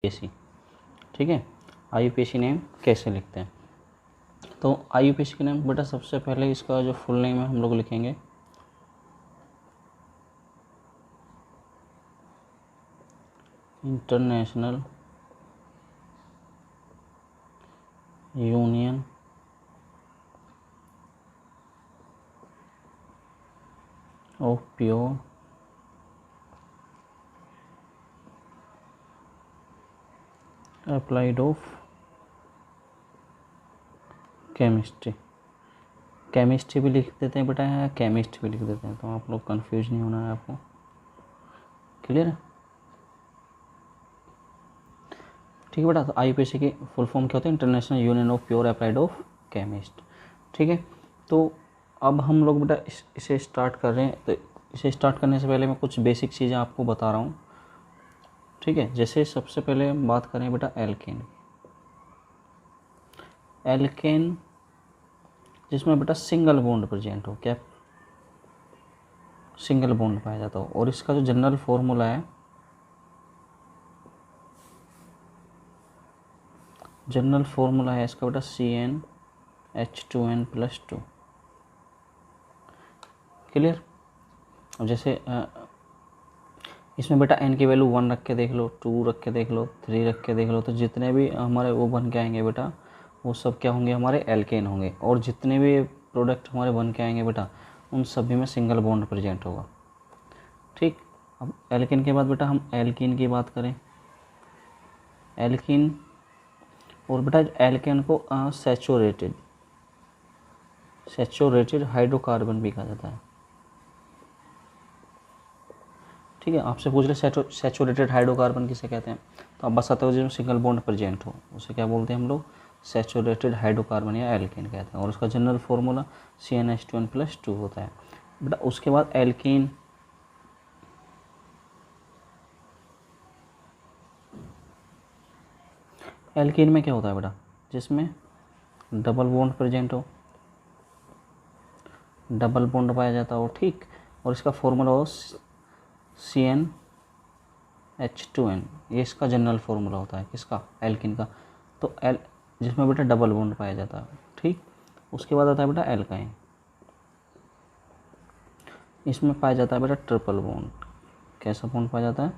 IUPAC, ठीक है। IUPAC name कैसे लिखते हैं? तो IUPAC का नेम बेटा सबसे पहले इसका जो फुल नेम है हम लोग लिखेंगे international union of pure applied of chemistry. Chemistry भी लिख देते हैं बेटा, या केमिस्ट भी लिख देते हैं, तो आप लोग कंफ्यूज नहीं होना है आपको। क्लियर है? ठीक है बेटा। तो IUPAC की फुल फॉर्म क्या होता है? International union of pure applied of chemist. ठीक है। तो अब हम लोग बेटा इसे स्टार्ट कर रहे हैं। तो इसे स्टार्ट करने से पहले मैं कुछ बेसिक चीज़ें आपको बता रहा हूँ। ठीक है। जैसे सबसे पहले हम बात करें बेटा एल्केन। एल्केन जिसमें बेटा सिंगल बॉन्ड प्रेजेंट हो, क्या सिंगल बॉन्ड पाया जाता हो, और इसका जो जनरल फॉर्मूला है, जनरल फॉर्मूला है इसका बेटा CnH2n+2। क्लियर? अब जैसे इसमें बेटा n की वैल्यू 1 रख के देख लो, 2 रख के देख लो, 3 रख के देख लो, तो जितने भी हमारे वो बन के आएंगे बेटा वो सब क्या होंगे? हमारे एल्केन होंगे। और जितने भी प्रोडक्ट हमारे बन के आएंगे बेटा उन सभी में सिंगल बॉन्ड प्रेजेंट होगा। ठीक। अब एल्केन के बाद बेटा हम एल्कीन की बात करें। एल्कीन, और बेटा एल्केन को सैचुरेटेड हाइड्रोकार्बन भी कहा जाता है। ठीक है। आपसे पूछ रहे सैचुरेटेड हाइड्रोकार्बन किसे कहते हैं, तो आप बताते हो जिसमें सिंगल बॉन्ड प्रेजेंट हो उसे क्या बोलते हैं हम लोग? सैचुरेटेड हाइड्रोकार्बन या एल्केन कहते हैं। और उसका जनरल फॉर्मूला CnH2n+2 होता है बेटा। उसके बाद एल्कीन, एल्कीन में क्या होता है बेटा? जिसमें डबल बॉन्ड प्रेजेंट हो, डबल बॉन्ड पाया जाता हो। ठीक। और इसका फॉर्मूला हो CnH2n, ये इसका जनरल फॉर्मूला होता है किसका? एल्कीन का। तो जिसमें बेटा डबल बॉन्ड पाया जाता है। ठीक। उसके बाद आता है बेटा एल्काइन, इसमें पाया जाता है बेटा ट्रिपल बॉन्ड। कैसा बॉन्ड पाया जाता है?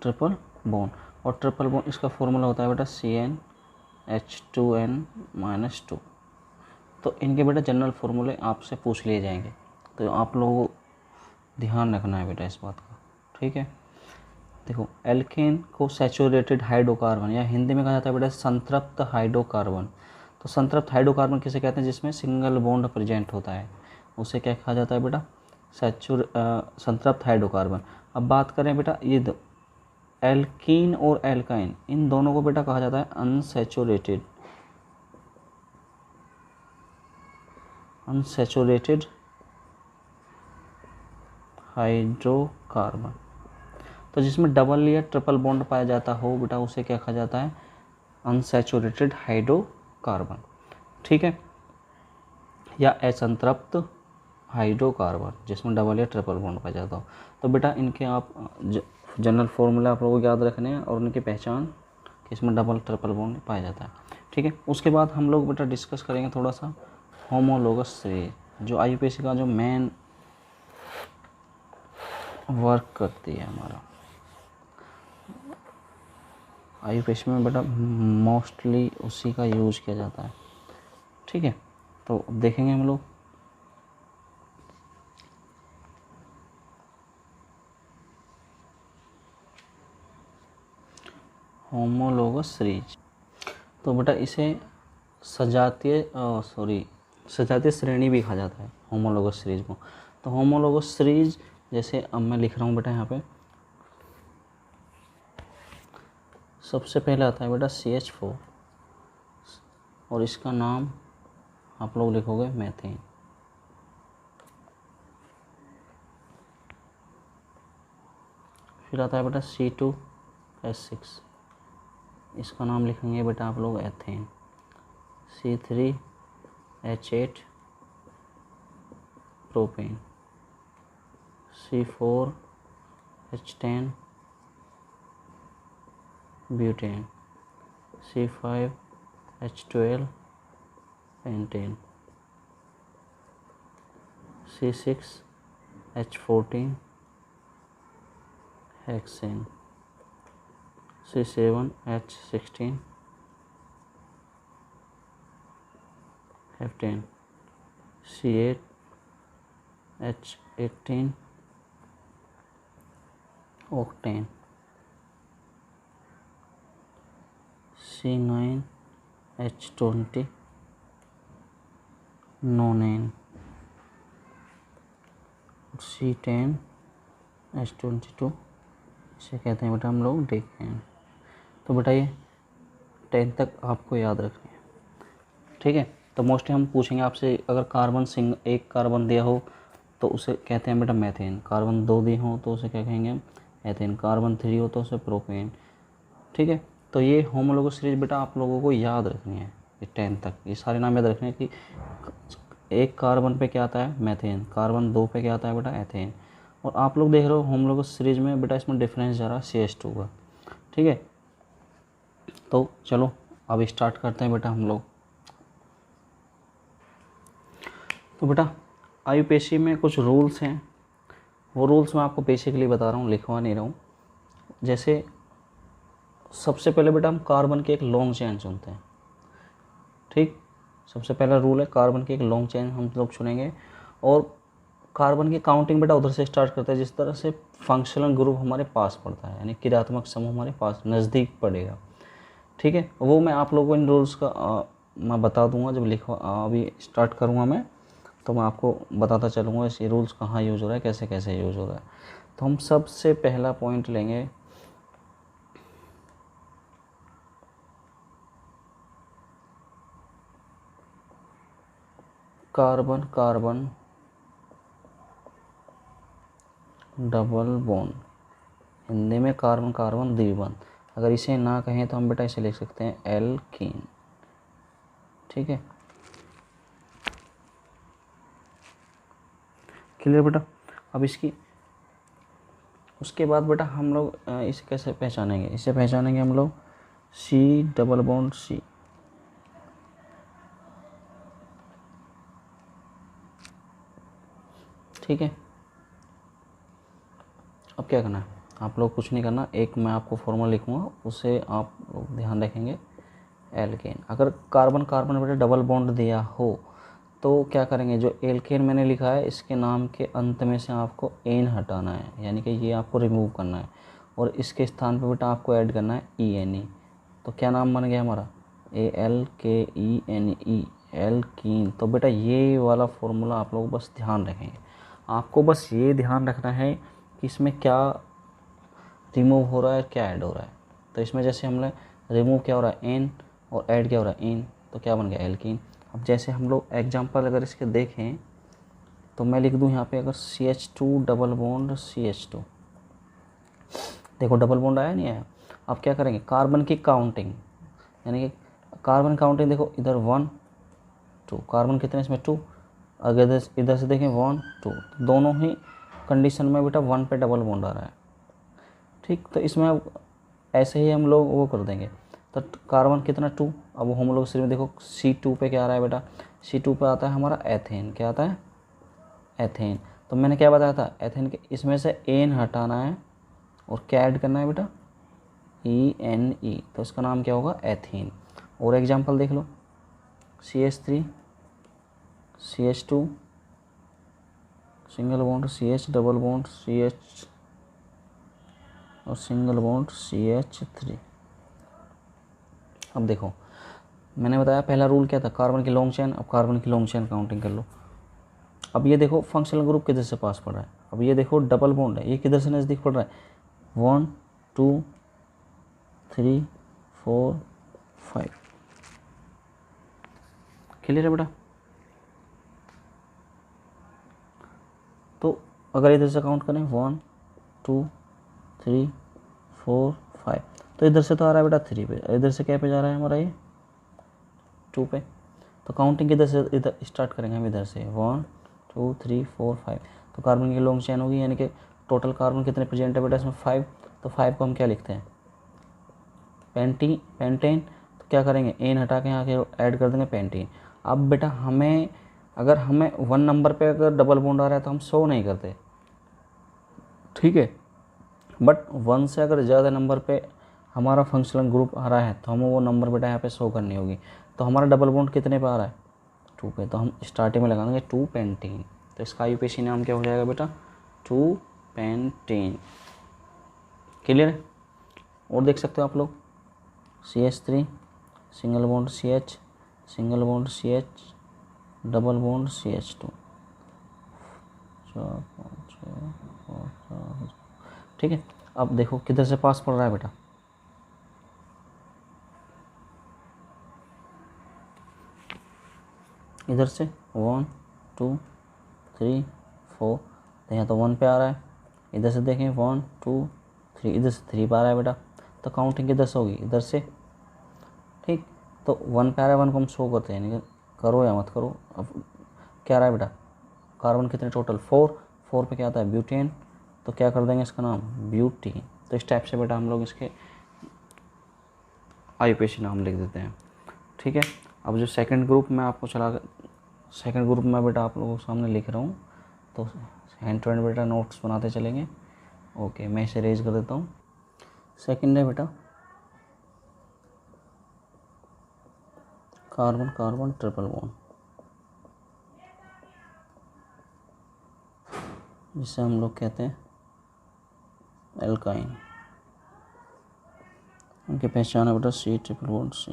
Triple bond. और ट्रिपल बॉन्ड इसका फॉर्मूला होता है बेटा CnH2n-2। तो इनके बेटा जनरल फॉर्मूले आपसे पूछ लिए जाएंगे, तो आप लोगों को ध्यान रखना है बेटा इस बात का। ठीक है। देखो एल्केन को सैचुरेटेड हाइड्रोकार्बन या हिंदी में कहा जाता है बेटा संतृप्त हाइड्रोकार्बन। तो संतृप्त हाइड्रोकार्बन किसे कहते हैं? जिसमें सिंगल बॉन्ड प्रेजेंट होता है उसे क्या कहा जाता है बेटा? संतृप्त हाइड्रोकार्बन। अब बात करें बेटा ये एल्कीन और एल्काइन, इन दोनों को बेटा कहा जाता है अनसैचुरेटेड हाइड्रोकार्बन। तो जिसमें डबल या ट्रिपल बॉन्ड पाया जाता हो बेटा उसे क्या कहा जाता है? Unsaturated hydrocarbon. ठीक है। या असंतृप्त हाइड्रोकार्बन जिसमें डबल या ट्रिपल बॉन्ड पाया जाता हो। तो बेटा इनके आप जनरल फॉर्मूला आप लोगों को याद रखने हैं और उनकी पहचान कि इसमें डबल ट्रिपल बॉन्ड पाया जाता है। ठीक है। उसके बाद हम लोग बेटा डिस्कस करेंगे थोड़ा सा होमोलोगस सीरीज, जो IUPAC का जो मेन वर्क करती है हमारा। IUPAC में बेटा मोस्टली उसी का यूज किया जाता है। ठीक है। तो देखेंगे हम लोग होमोलोगस सीरीज। तो बेटा इसे सजातीय श्रेणी भी कहा जाता है होमोलोगस सीरीज को। तो होमोलोगस सीरीज जैसे अब मैं लिख रहा हूँ बेटा यहाँ पे, सबसे पहले आता है बेटा CH4 और इसका नाम आप लोग लिखोगे मैथेन। फिर आता है बेटा C2H6, इसका नाम लिखेंगे बेटा आप लोग ethane. C3H8 propane. C4H10 butane, C5H12 pentane, C6H14 hexane, C7H16 heptane, C8H18 octane, C9H20 नोनेन, C10H22 इसे कहते हैं बेटा हम लोग डेकेन। तो बेटा ये 10 तक आपको याद रखनी है, ठीक है। तो मोस्टली हम पूछेंगे आपसे, अगर कार्बन एक कार्बन दिया हो तो उसे कहते हैं बेटा मैथेन, कार्बन 2 दिए हो तो उसे क्या कहेंगे हम, एथेन, कार्बन 3 हो तो उसे प्रोपेन, ठीक है। तो ये होमोलोगस सीरीज बेटा आप लोगों को याद रखनी है, ये 10 तक ये सारे नाम याद रखने हैं कि एक कार्बन पे क्या आता है मैथेन, कार्बन 2 पे क्या आता है बेटा एथेन। और आप लोग देख रहे हो होमोलोगस सीरीज में बेटा इसमें डिफरेंस जा रहा है CH2 का, ठीक है। तो चलो अब स्टार्ट करते हैं बेटा हम लोग। तो बेटा IUPAC में कुछ रूल्स हैं, वो रूल्स मैं आपको बेसिकली बता रहा हूँ, लिखवा नहीं रहा हूँ। जैसे सबसे पहले बेटा हम कार्बन के एक लॉन्ग चेन चुनते हैं, ठीक। सबसे पहला रूल है कार्बन की एक लॉन्ग चेन हम लोग चुनेंगे, और कार्बन की काउंटिंग बेटा उधर से स्टार्ट करते हैं जिस तरह से फंक्शनल ग्रुप हमारे पास पड़ता है, यानी क्रियात्मक समूह हमारे पास नज़दीक पड़ेगा, ठीक है। वो मैं आप लोगों को इन रूल्स का मैं बता दूंगा जब अभी स्टार्ट करूँगा मैं, तो मैं आपको बताता चलूँगा ये रूल्स कहाँ यूज़ हो रहा है, कैसे कैसे यूज़ हो रहा है। तो हम सबसे पहला पॉइंट लेंगे carbon carbon double bond, Hindi में कार्बन कार्बन द्विबंध, अगर इसे ना कहें तो हम बेटा इसे लिख सकते हैं एल्कीन, ठीक है। क्लियर बेटा। अब उसके बाद बेटा हम लोग इसे कैसे पहचानेंगे, इसे पहचानेंगे हम लोग C डबल बॉन्ड C, ठीक है। अब क्या करना है, आप लोग कुछ नहीं करना, एक मैं आपको फॉर्मूला लिखूंगा उसे आप लोग ध्यान रखेंगे, एल्केन। अगर कार्बन कार्बन बेटा डबल बॉन्ड दिया हो तो क्या करेंगे, जो एल्केन मैंने लिखा है इसके नाम के अंत में से आपको एन हटाना है, यानी कि ये आपको रिमूव करना है, और इसके स्थान पर बेटा आपको ऐड करना है ENE। तो क्या नाम बन गया हमारा, ALKENE, एल्कीन। तो बेटा ये वाला फॉर्मूला आप लोग बस ध्यान रखेंगे, आपको बस ये ध्यान रखना है कि इसमें क्या रिमूव हो रहा है, क्या ऐड हो रहा है। तो इसमें जैसे हमने रिमूव क्या हो रहा है एन, और ऐड क्या हो रहा है एन, तो क्या बन गया एल्कीन। अब जैसे हम लोग एग्जांपल अगर इसके देखें तो मैं लिख दूं यहाँ पे, अगर CH2 डबल बॉन्ड CH2, देखो डबल बॉन्ड आया नहीं आया। अब क्या करेंगे, कार्बन की काउंटिंग, यानी कि कार्बन काउंटिंग देखो, इधर 1 2, कार्बन कितने इसमें 2, अगर इधर से देखें 1 2, दोनों ही कंडीशन में बेटा 1 पे डबल बॉन्ड आ रहा है, ठीक। तो इसमें ऐसे ही हम लोग वो कर देंगे, तो कार्बन कितना 2, अब हम लोग सिर्फ देखो C2 पे क्या आ रहा है बेटा, C2 पे आता है हमारा एथेन, क्या आता है एथेन। तो मैंने क्या बताया था, एथेन के इसमें से एन हटाना है और क्या ऐड करना है बेटा ENE, तो इसका नाम क्या होगा एथीन। और एग्जांपल देख लो, CH3 CH2 single bond CH double bond CH और सिंगल बॉन्ड CH3। अब देखो मैंने बताया पहला रूल क्या था, कार्बन की लॉन्ग चेन। अब कार्बन की लॉन्ग चेन काउंटिंग कर लो। अब ये देखो फंक्शनल ग्रुप किधर से पास पड़ रहा है, अब ये देखो डबल बॉन्ड है, ये किधर से नज़दीक पड़ रहा है, 1 2 3 4 5। क्लियर है बेटा। तो अगर इधर से काउंट करें 1 2 3 4 5, तो इधर से तो आ रहा है बेटा 3 पे, इधर से क्या पे जा रहा है हमारा ये 2 पे। तो काउंटिंग इधर से इधर स्टार्ट करेंगे हम, इधर से 1 2 3 4 5। तो कार्बन की लॉन्ग चेन होगी, यानी कि टोटल कार्बन कितने प्रेजेंट है बेटा इसमें 5। तो 5 को हम क्या लिखते हैं पेंटेन, तो क्या करेंगे, एन हटा के यहाँ के ऐड कर देंगे पेंटीन। अब बेटा हमें अगर हमें 1 नंबर पे अगर डबल बॉन्ड आ रहा है तो हम शो नहीं करते, ठीक है, बट 1 से अगर ज़्यादा नंबर पे हमारा फंक्शनल ग्रुप आ रहा है तो हमें वो नंबर बेटा यहाँ पे शो करनी होगी। तो हमारा डबल बॉन्ड कितने पे आ रहा है, 2 पे, तो हम स्टार्टिंग में लगा देंगे 2 पेंटीन। तो इसका IUPAC नाम क्या हो जाएगा बेटा, 2 पेंटीन। क्लियर है। और देख सकते हो आप लोग, CH3 single bond CH, single bond CH, double bond CH2, 4 5 6 7, ठीक है। अब देखो किधर से पास पड़ रहा है बेटा, इधर से 1 2 3 4, तो यहाँ तो 1 पे आ रहा है। इधर से देखें 1 2 3, इधर से 3 पे आ रहा है बेटा, तो काउंटिंग किधर से होगी, इधर से, ठीक। तो 1 पे आ रहा है, 1 को हम शो करते हैं, नहीं करो या मत करो। अब क्या आ रहा है बेटा, कार्बन कितने टोटल 4 पे क्या आता है, ब्यूटेन, तो क्या कर देंगे इसका नाम, ब्यूटीन। तो इस टाइप से बेटा हम लोग इसके IUPAC नाम लिख देते हैं, ठीक है। अब जो सेकंड ग्रुप में आपको सेकंड ग्रुप में बेटा आप लोगों के सामने लिख रहा हूँ, तो हैंड टू हैंड बेटा नोट्स बनाते चलेंगे। ओके, मैं इसे रेज कर देता हूँ। सेकंड है बेटा कार्बन कार्बन ट्रिपल बॉन्ड, जिसे हम लोग कहते हैं एल्काइन। उनकी पहचान है बेटा C ट्रिपल बॉन्ड C।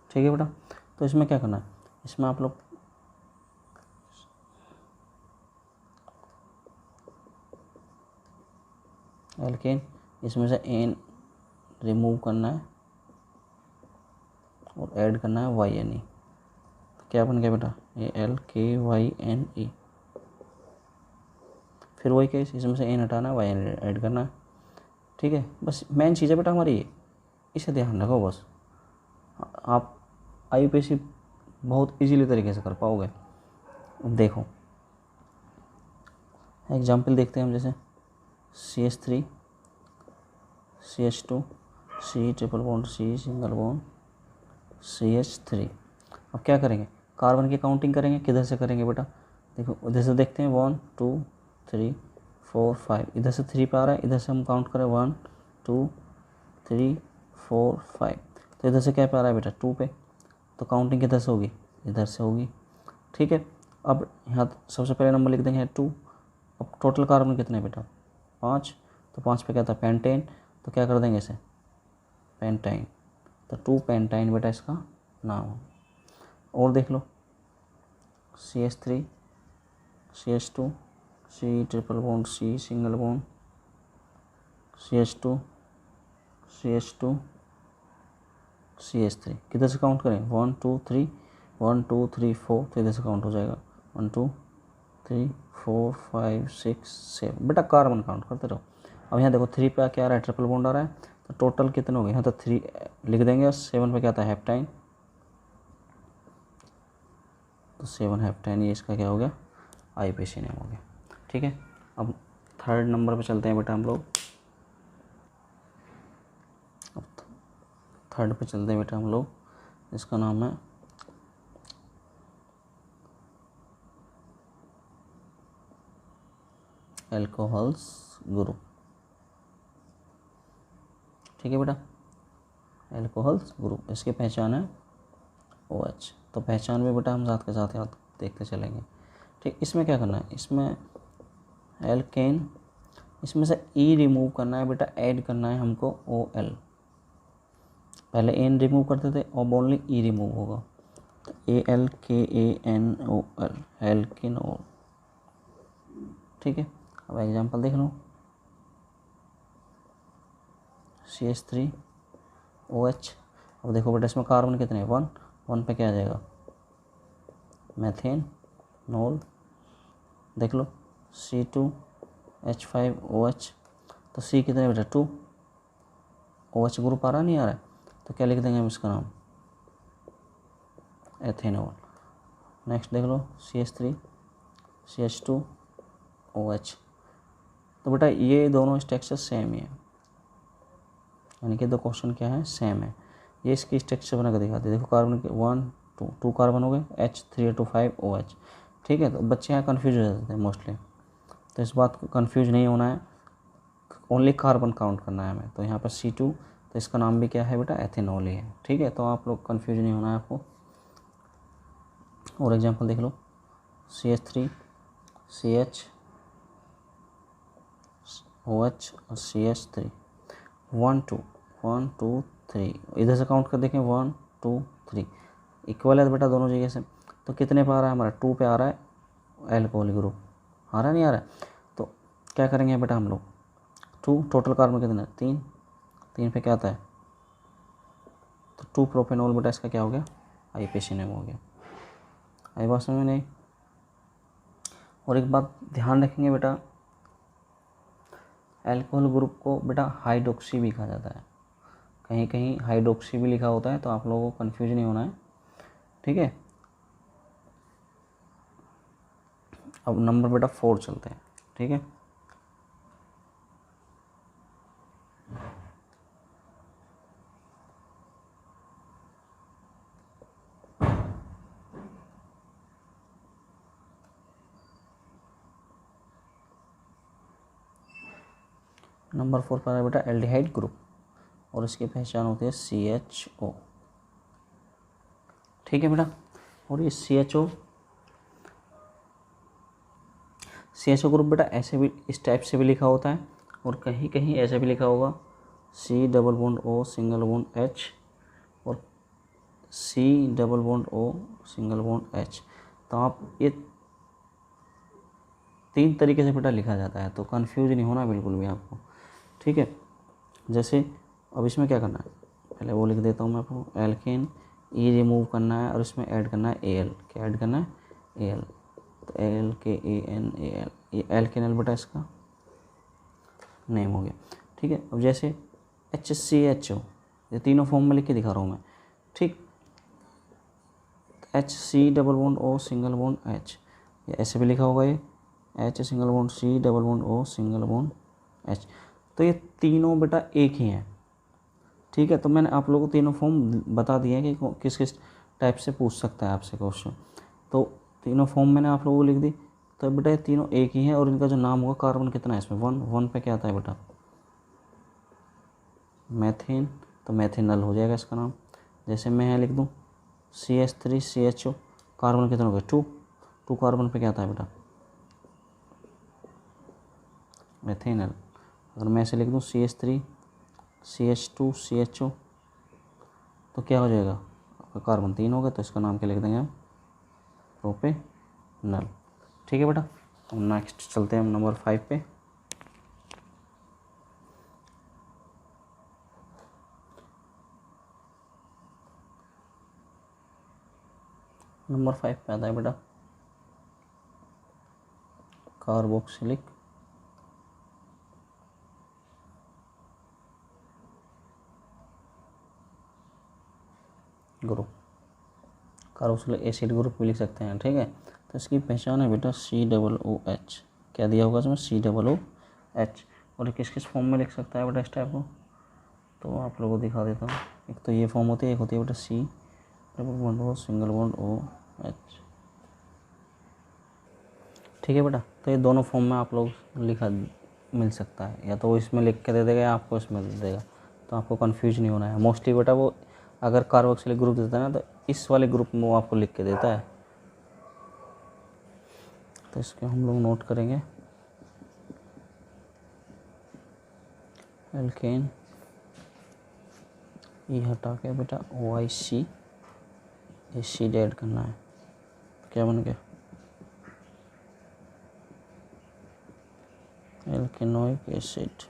ठीक है बेटा। तो इसमें क्या करना है, इसमें आप लोग एल्केन, इसमें से एन रिमूव करना है और ऐड करना है YNE। तो क्या बन गया बेटा, ये LKYNE। फिर वही केस, इसमें से एन हटाना है, YNE ऐड करना है, ठीक है। बस मेन चीज़ है बेटा हमारी ये, इसे ध्यान रखो बस, आप IUPAC बहुत इजीली तरीके से कर पाओगे। अब देखो एग्जाम्पल देखते हैं हम, जैसे CH3 CH2 C triple bond C single bond CH3। अब क्या करेंगे, कार्बन की काउंटिंग करेंगे, किधर से करेंगे बेटा, देखो उधर से देखते हैं 1 2 3 4 5, इधर से 3 पे आ रहा है, इधर से हम काउंट करें 1 2 3 4 5, तो इधर से क्या पे आ रहा है बेटा 2 पे, तो काउंटिंग किधर से होगी, इधर से होगी, ठीक है। अब यहाँ सबसे पहले नंबर लिख देंगे 2। अब टोटल कार्बन कितने हैं बेटा 5, तो 5 पे क्या था पेंटेन, तो क्या कर देंगे इसे पेंटाइन, तो 2 पेंटाइन बेटा इसका नाम। और देख लो CH3 CH2 C triple bond C single bond CH2 CH2 CH3, किधर से काउंट करें 1 2 3 1 2 3 4, तो इधर से काउंट हो जाएगा 1 2 3 4 5 6 7, बेटा कार्बन काउंट करते रहो। अब यहाँ देखो 3 पे क्या आ रहा है, ट्रिपल बॉन्ड आ रहा है, तो टोटल कितने हो गए, यहाँ तो 3 लिख देंगे, और 7 पे क्या आता है हेप्टाइन, तो 7 हेप्टाइन, ये इसका क्या हो गया IUPAC नेम हो गया, ठीक है। अब थर्ड नंबर पे चलते हैं बेटा हम लोग, अब थर्ड पे चलते हैं बेटा हम लोग, इसका नाम है एल्कोहल्स ग्रुप, ठीक है बेटा, एल्कोहल्स ग्रुप, इसकी पहचान है OH। तो पहचान में बेटा हम साथ के साथ याद देखते चलेंगे, ठीक। इसमें क्या करना है, इसमें एल्केन, इसमें से E रिमूव करना है बेटा, ऐड करना है हमको OL। पहले एन रिमूव करते थे, अब ओनली E रिमूव होगा, तो ALKANOL एल्किनोल, ठीक है। अब एग्जांपल देख लो CH3OH। अब देखो बेटा इसमें कार्बन कितने हैं 1 पे क्या आ जाएगा मैथेन नोल, देख लो C2H5OH, तो C कितने बेटा 2, OH ग्रुप आ रहा नहीं आ रहा है, तो क्या लिख देंगे हम इसका नाम एथेनॉल। नेक्स्ट देख लो CH3 CH2OH। तो बेटा ये दोनों स्ट्रक्चर सेम ही है, यानी कि दो क्वेश्चन क्या है, सेम है। ये इसकी स्ट्रक्चर बना कर दिखाते हैं। देखो कार्बन के 1 2 कार्बन हो गए, H3 2 5 OH। ठीक है, तो बच्चे यहाँ कन्फ्यूज हो जाते हैं मोस्टली, तो इस बात को कन्फ्यूज नहीं होना है, ओनली कार्बन काउंट करना है हमें। तो यहाँ पर C2, तो इसका नाम भी क्या है बेटा, एथेनॉल ही है। ठीक है, तो आप लोग कन्फ्यूज नहीं होना है आपको। और एग्जांपल देख लो CH3 CHOH और CH3 1 2 1 2 3, इधर से काउंट कर देखें 1 2 3, इक्वल है बेटा दोनों जगह से। तो कितने पे आ रहा है हमारा, 2 पे आ रहा है एल्कोहल ग्रुप, आ रहा नहीं आ रहा है। तो क्या करेंगे बेटा हम लोग, 2 टोटल कार्बन कितने, 3 पे क्या आता है, तो 2 प्रोपेनॉल बेटा इसका क्या हो गया, IPCN हो गया। आई बात समझ में नहीं। और एक बात ध्यान रखेंगे बेटा, एल्कोहल ग्रुप को बेटा हाइड्रोक्सी भी कहा जाता है, कहीं कहीं हाइड्रोक्सी भी लिखा होता है, तो आप लोगों को कन्फ्यूज नहीं होना है। ठीक है, अब नंबर बेटा 4 चलते हैं। ठीक है, नंबर 4 पर है बेटा एल्डिहाइड ग्रुप, और इसकी पहचान होती है CHO। ठीक है बेटा, और ये CHO ग्रुप बेटा ऐसे भी, इस टाइप से भी लिखा होता है, और कहीं कहीं ऐसे भी लिखा होगा C+O सिंगल बॉन्ड H और C+O सिंगल बॉन्ड H। तो आप ये 3 तरीके से बेटा लिखा जाता है, तो कंफ्यूज नहीं होना बिल्कुल भी आपको। ठीक है, जैसे अब इसमें क्या करना है, पहले वो लिख देता हूँ मैं आपको, एल्केन E रिमूव करना है और इसमें ऐड करना है Al, क्या ऐड करना है, Al, तो ALKANAL, ये एल्केनल बेटा इसका नेम हो गया। ठीक है, अब जैसे HCHO, ये तीनों फॉर्म में लिख के दिखा रहा हूँ मैं। ठीक, HC+O सिंगल बॉन्ड H, ये ऐसे भी लिखा होगा, ये H single bond C+O single bond H। तो ये तीनों बेटा एक ही हैं। ठीक है, तो मैंने आप लोगों को तीनों फॉर्म बता दिए हैं कि किस किस टाइप से पूछ सकता है आपसे क्वेश्चन। तो तीनों फॉर्म मैंने आप लोगों को लिख दी, तो बेटा ये तीनों एक ही हैं, और इनका जो नाम होगा, कार्बन कितना है इसमें, 1 पे क्या आता है बेटा, मैथेन, तो मैथेनल हो जाएगा इसका नाम। जैसे मैं यहाँ लिख दूँ CH3 CHO, कार्बन कितना हो गया, 2 कार्बन पे क्या आता है बेटा, मैथेनल। अगर मैं ऐसे लिख दूँ CH3 CH2 CHO, तो क्या हो जाएगा आपका, कार्बन 3 होगा, तो इसका नाम क्या लिख देंगे हम, प्रोपेनल। ठीक है बेटा, हम नेक्स्ट चलते हैं नंबर 5 पे। नंबर 5 पे आता है बेटा carboxylic group, carboxylic acid group भी लिख सकते हैं। ठीक है, तो इसकी पहचान है बेटा COOH, क्या दिया होगा इसमें, COOH। और ये किस किस फॉर्म में लिख सकता है बेटा इस टाइप को, तो आप लोगों को दिखा देता हूँ। एक तो ये फॉर्म होती है, एक होती है बेटा C+O सिंगल बॉन्ड OH। ठीक है बेटा, तो ये दोनों फॉर्म में आप लोग लिखा मिल सकता है, या तो वो इसमें लिख के दे देगा या आपको इसमें दे देगा, तो आपको कंफ्यूज नहीं होना है। मोस्टली बेटा वो अगर कार्बोक्सिलिक ग्रुप देता है ना, तो इस वाले ग्रुप में वो आपको लिख के देता है, तो इसके हम लोग नोट करेंगे। एल्केन ये हटा के बेटा OIC एसिड ऐड करना है, क्या बन गया, एल्केनोइक एसिड।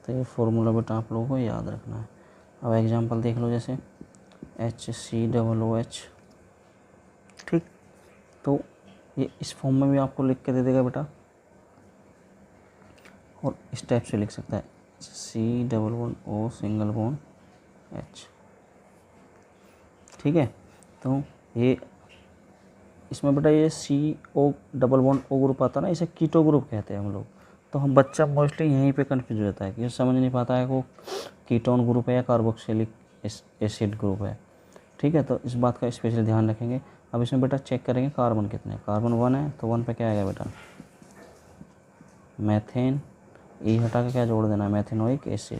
तो ये फॉर्मूला बेटा आप लोगों को याद रखना है। अब एग्जांपल देख लो, जैसे HCOOH। ठीक, तो ये इस फॉर्म में भी आपको लिख के दे देगा बेटा, और इस टाइप से लिख सकता है C+O सिंगल बॉन्ड H। ठीक है, तो ये इसमें बेटा ये CO double bond O group आता है ना, इसे कीटो ग्रुप कहते हैं हम लोग। तो हम बच्चा मोस्टली यहीं पे कंफ्यूज रहता है कि समझ नहीं पाता है वो कीटोन ग्रुप है या कार्बोक्सिलिक एसिड ग्रुप है। ठीक है, तो इस बात का स्पेशल ध्यान रखेंगे। अब इसमें बेटा चेक करेंगे कार्बन कितने, कार्बन 1 है तो 1 पे क्या आएगा बेटा, मैथेन। ई हटा के क्या जोड़ देना है, मैथेनोइक एसिड।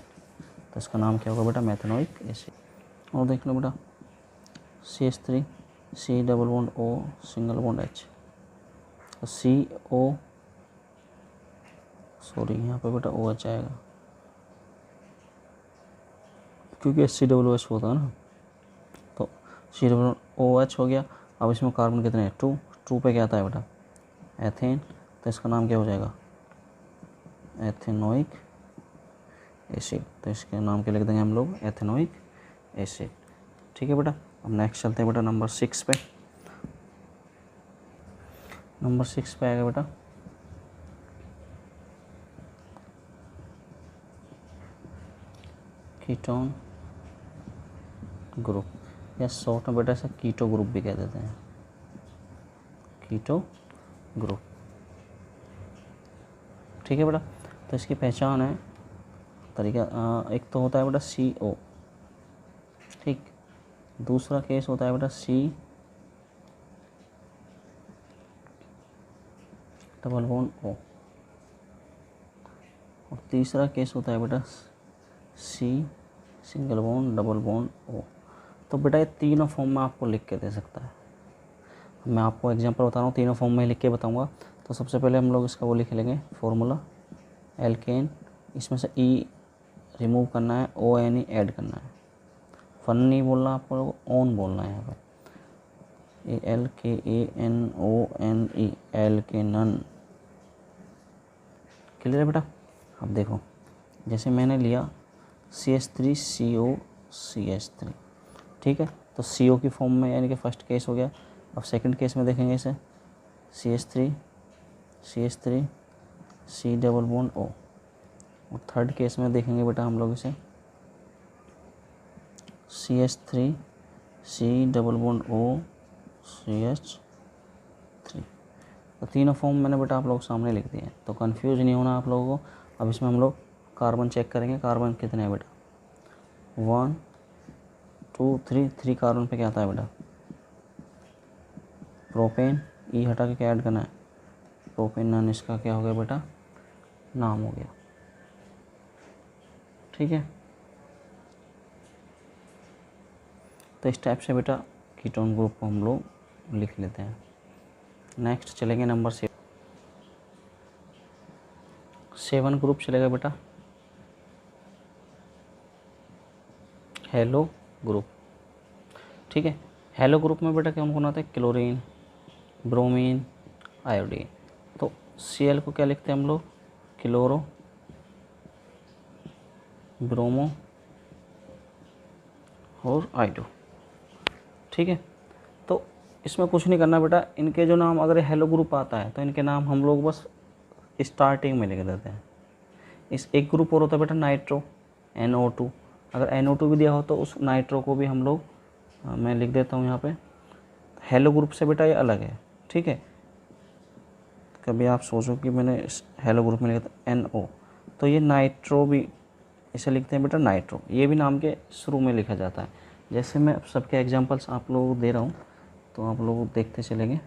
तो इसका नाम क्या होगा बेटा, मैथेनोइक एसिड। और देख लो बेटा CH3 C double bond O single bond H, तो CO सॉरी यहाँ पे बेटा OH आएगा क्योंकि COOH होता है ना, तो COOH हो गया। अब इसमें कार्बन कितने हैं, 2 पे क्या आता है बेटा, एथेन। तो इसका नाम क्या हो जाएगा, एथेनोइक एसिड। तो इसके नाम के लिख देंगे हम लोग एथेनोइक एसिड। ठीक है बेटा, अब नेक्स्ट चलते हैं बेटा नंबर 6 पे। नंबर 6 पे आएगा बेटा कीटोन ग्रुप, या शॉर्ट में बेटा इसे कीटो ग्रुप भी कह देते हैं, कीटो ग्रुप। ठीक है बेटा, तो इसकी पहचान है तरीका, एक तो होता है बेटा CO, ठीक, दूसरा केस होता है बेटा C डबल बॉन्ड O, और तीसरा केस होता है बेटा C single bond double bond O। तो बेटा ये तीनों फॉर्म में आपको लिख के दे सकता है। मैं आपको एग्जांपल बता रहा हूँ, तीनों फॉर्म में लिख के बताऊँगा। तो सबसे पहले हम लोग इसका वो लिख लेंगे फॉर्मूला, एल्केन, इसमें से E रिमूव करना है, ONE ऐड करना है। फन नहीं बोलना आपको लोग, ऑन बोलना है यहाँ पर, ALKANONE, एल्केनन। क्लियर है बेटा। अब देखो जैसे मैंने लिया CH3COCH3, ठीक है, तो CO की फॉर्म में यानी कि फर्स्ट केस हो गया। अब सेकंड केस में देखेंगे इसे CH3 C double bond O, और थर्ड केस में देखेंगे बेटा हम लोग इसे CH3 C double bond O CH3। तो तीनों फॉर्म मैंने बेटा आप लोग सामने लिख दिए हैं, तो कंफ्यूज नहीं होना आप लोगों को। अब इसमें हम लोग कार्बन चेक करेंगे, कार्बन कितने हैं बेटा, 1 2 3 कार्बन पे क्या आता है बेटा, प्रोपेन। ई हटा के क्या ऐड करना है, प्रोपेनन। इसका क्या हो गया बेटा, नाम हो गया। ठीक है, तो इस टाइप से बेटा कीटोन ग्रुप को हम लोग लिख लेते हैं। नेक्स्ट चलेंगे नंबर 7 ग्रुप चलेगा बेटा हेलो ग्रुप। ठीक है, हेलो ग्रुप में बेटा कौन कौन आता है, क्लोरीन, ब्रोमीन, आयोडीन। तो Cl को क्या लिखते हैं हम लोग, क्लोरो, ब्रोमो और आयोडो। ठीक है, तो इसमें कुछ नहीं करना बेटा, इनके जो नाम अगर हेलो ग्रुप आता है तो इनके नाम हम लोग बस स्टार्टिंग में लिख देते हैं। इस एक ग्रुप और होता है बेटा नाइट्रो, NO2। अगर NO2 भी दिया हो तो उस नाइट्रो को भी हम लोग मैं लिख देता हूँ यहाँ पे हेलो ग्रुप से बेटा, ये अलग है। ठीक है, कभी आप सोचो कि मैंने हेलो ग्रुप में लिखा था NO, तो ये नाइट्रो भी इसे लिखते हैं बेटा नाइट्रो, ये भी नाम के शुरू में लिखा जाता है। जैसे मैं सबके एग्जांपल्स आप लोगों को दे रहा हूँ तो आप लोग देखते चलेंगे।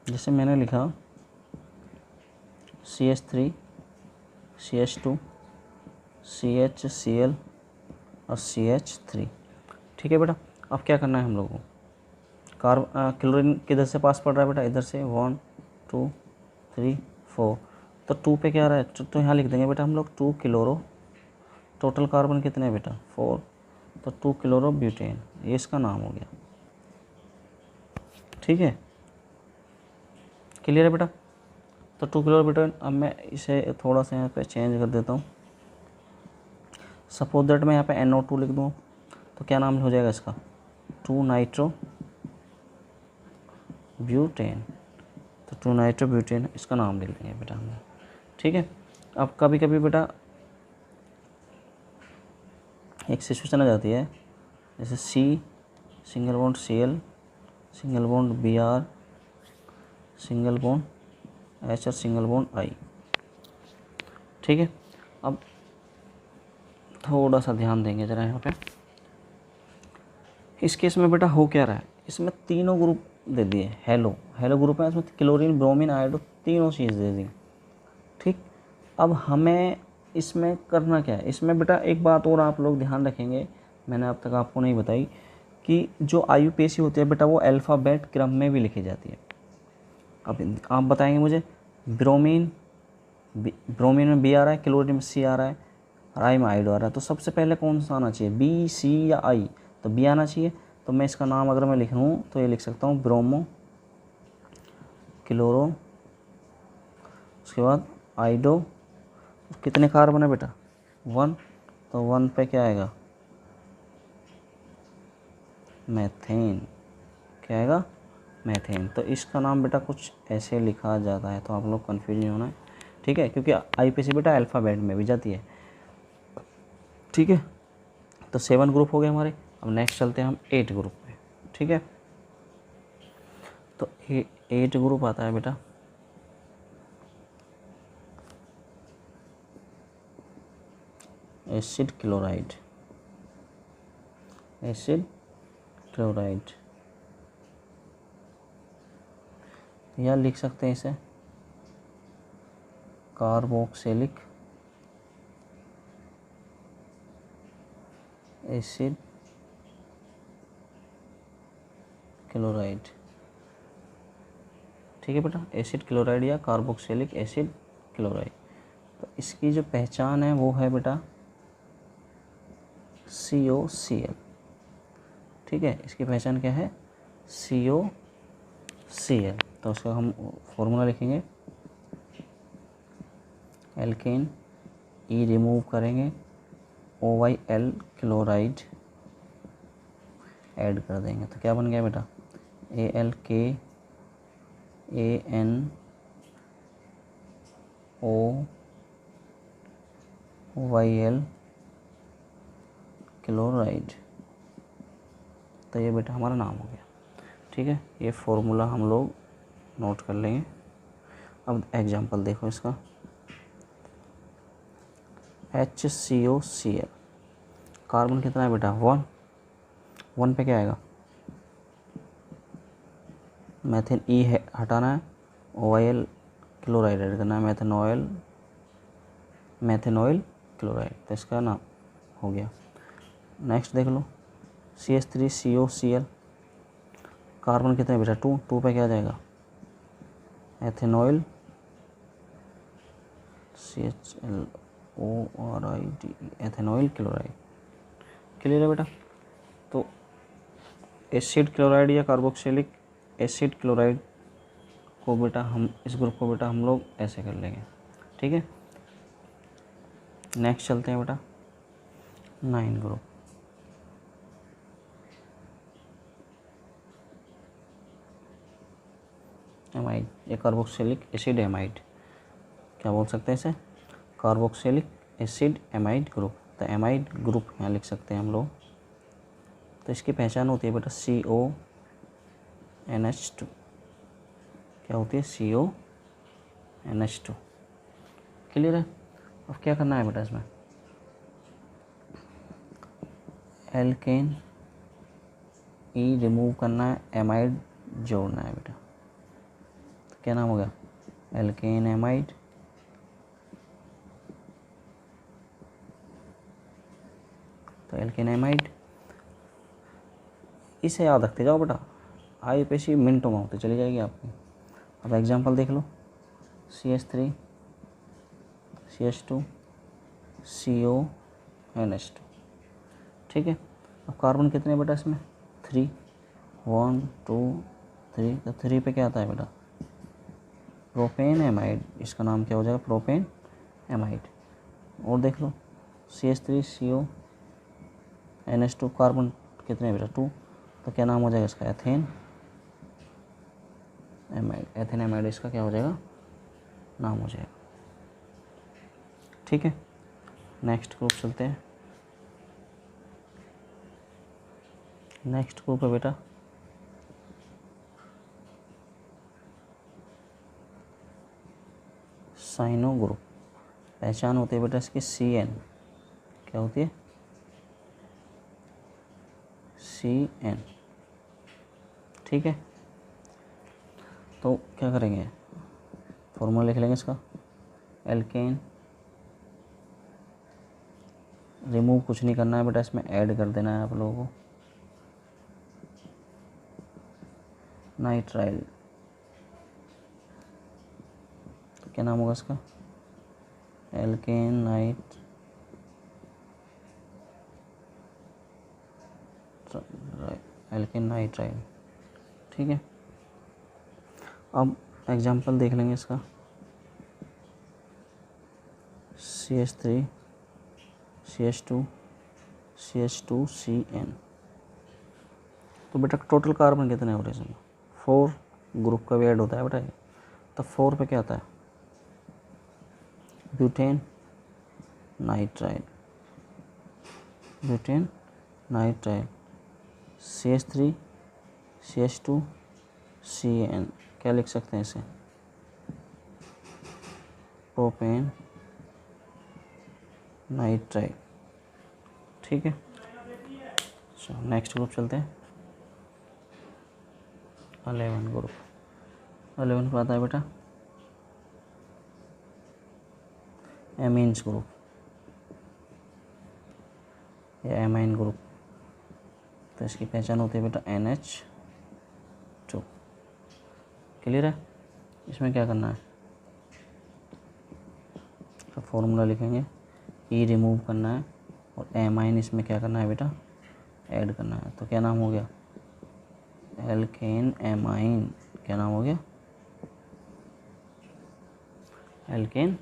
जैसे मैंने लिखा CH3 CH2 CHCl और CH3। ठीक है बेटा, अब क्या करना है हम लोगों को, क्लोरीन किधर से पास पड़ रहा है बेटा, इधर से 1 2 3 4। तो 2 पे क्या आ रहा है, तो यहाँ लिख देंगे बेटा हम लोग 2 क्लोरो। टोटल कार्बन कितने हैं बेटा, 4, तो 2 क्लोरो ब्यूटेन, ये इसका नाम हो गया। ठीक है, क्लियर है बेटा। तो 2 क्लोरो ब्यूटेन। अब मैं इसे थोड़ा सा यहाँ पे चेंज कर देता हूँ। सपोज दैट मैं यहाँ पे NO2 लिख दूँ तो क्या नाम हो जाएगा इसका, 2 नाइट्रो ब्यूटेन। तो 2 नाइट्रो ब्यूटेन इसका नाम लिख देंगे बेटा हम। ठीक है, अब कभी कभी बेटा एक सिचुएशन आ जाती है, जैसे C single bond Cl single bond Br, single bond H और सिंगल बॉन्ड I। ठीक है, अब थोड़ा सा ध्यान देंगे ज़रा यहाँ पे। इस केस में बेटा हो क्या रहा है, इसमें तीनों ग्रुप दे दिए, हेलो ग्रुप है, इसमें क्लोरीन ब्रोमीन आयोडो तीनों चीज़ दे दी। ठीक, अब हमें इसमें करना क्या है, इसमें बेटा एक बात और आप लोग ध्यान रखेंगे, मैंने अब तक आपको नहीं बताई, कि जो IUPAC होती है बेटा वो अल्फ़ाबेट क्रम में भी लिखी जाती है। अब आप बताएंगे मुझे, ब्रोमीन में B आ रहा है, क्लोरीन में C आ रहा है और I में आयोडो आ रहा है, तो सबसे पहले कौन सा आना चाहिए, B, C या I? तो B आना चाहिए। तो मैं इसका नाम अगर मैं लिख लूँ तो ये लिख सकता हूँ ब्रोमो, क्लोरो, उसके बाद आयोडो। कितने कार्बन है बेटा, 1, तो 1 पे क्या आएगा, मैथेन। क्या आएगा, मैथेन। तो इसका नाम बेटा कुछ ऐसे लिखा जाता है, तो आप लोग कन्फ्यूज नहीं होना है, ठीक है, क्योंकि IUPAC बेटा अल्फ़ाबेट में भी जाती है। ठीक है, तो 7 ग्रुप हो गए हमारे। अब नेक्स्ट चलते हैं हम 8 ग्रुप पे। ठीक है, तो 8 ग्रुप आता है बेटा, एसिड क्लोराइड, या लिख सकते हैं इसे कार्बोक्सिलिक एसिड क्लोराइड। ठीक है बेटा, एसिड क्लोराइड या कार्बोक्सिलिक एसिड क्लोराइड। तो इसकी जो पहचान है वो है बेटा COCl। ठीक है, इसकी पहचान क्या है, COCl। तो उसका हम फॉर्मूला लिखेंगे, एल्केन E रिमूव करेंगे, OYl क्लोराइड ऐड कर देंगे, तो क्या बन गया बेटा, ALKANOYL क्लोराइड। तो ये बेटा हमारा नाम हो गया। ठीक है, ये फॉर्मूला हम लोग नोट कर लेंगे। अब एग्जांपल देखो इसका, HCOCl, कार्बन कितना है बेटा, 1 पे क्या आएगा, मैथेन E है हटाना है, OYl क्लोराइड ऐड करना है, मैथेनॉयल क्लोराइड। तो इसका नाम हो गया। नेक्स्ट देख लो, CH3COCl, कार्बन कितने बेटा, 2 पे क्या आ जाएगा, एथेनॉयल CHLORIDE, एथेनॉयल क्लोराइड। क्लियर है बेटा। तो एसिड क्लोराइड या कार्बोक्सिलिक एसिड क्लोराइड को बेटा हम, इस ग्रुप को बेटा हम लोग ऐसे कर लेंगे। ठीक है, नेक्स्ट चलते हैं बेटा 9 ग्रुप। एमाइड, ये कार्बोक्सिलिक एसिड एमाइड, क्या बोल सकते हैं इसे, कार्बोक्सिलिक एसिड एमाइड ग्रुप। तो एमाइड ग्रुप यहाँ लिख सकते हैं हम लोग। तो इसकी पहचान होती है बेटा CONH2। क्या होती है, CONH2। क्लियर है। अब क्या करना है बेटा, इसमें एल्केन E रिमूव करना है, एमाइड जोड़ना है बेटा। तो क्या नाम हो गया, एल्केन एमाइड। तो एल्केन एमाइड, इसे याद रखते जाओ बेटा, IUPAC मिनटों में होते चली जाएगी आपकी। अब एग्जांपल देख लो, CH3 CH2 CONH2। ठीक है, अब कार्बन कितने बेटा इसमें, 3, 1 2 3। तो 3 पे क्या आता है बेटा, प्रोपेन एमाइड। इसका नाम क्या हो जाएगा, प्रोपेन एमाइड। और देख लो CH3 CONH2, कार्बन कितने बेटा, 2। तो क्या नाम हो जाएगा इसका, एथेन एमाइड। एथेन एमाइड इसका क्या हो जाएगा, नाम हो जाएगा। ठीक है, नेक्स्ट ग्रुप चलते हैं। नेक्स्ट ग्रुप है बेटा साइनो ग्रुप। पहचान होती है बेटा इसकी CN, क्या होती है CN, ठीक है। तो क्या करेंगे, फॉर्मूला लिख लेंगे इसका। एल्केन, रिमूव कुछ नहीं करना है बेटा, इसमें ऐड कर देना है आप लोगों को नाइट्राइल। तो क्या नाम होगा इसका, एल्केन नाइट्राइल, ठीक है। अब एग्जाम्पल देख लेंगे इसका, CH3 CH2 CH2CN। तो बेटा टोटल कार्बन कितने हो रहे हैं इसमें, 4 ग्रुप का भी ऐड होता है बेटा। तो 4 पे क्या आता है, butane nitrile, butane nitrile, CH3 CH2CN, क्या लिख सकते हैं इसे, प्रोपेन नाइट्राइल, ठीक है। चलो नेक्स्ट ग्रुप चलते हैं, 11 ग्रुप। 11 पे आता है बेटा एमीन्स ग्रुप या एमाइन ग्रुप। तो इसकी पहचान होती है बेटा NH2, क्लियर है। इसमें क्या करना है, तो फॉर्मूला लिखेंगे, E रिमूव करना है और एमाइन इसमें क्या करना है बेटा, ऐड करना है। तो क्या नाम हो गया, एल्केन एमाइन, क्या नाम हो गया, एल्केन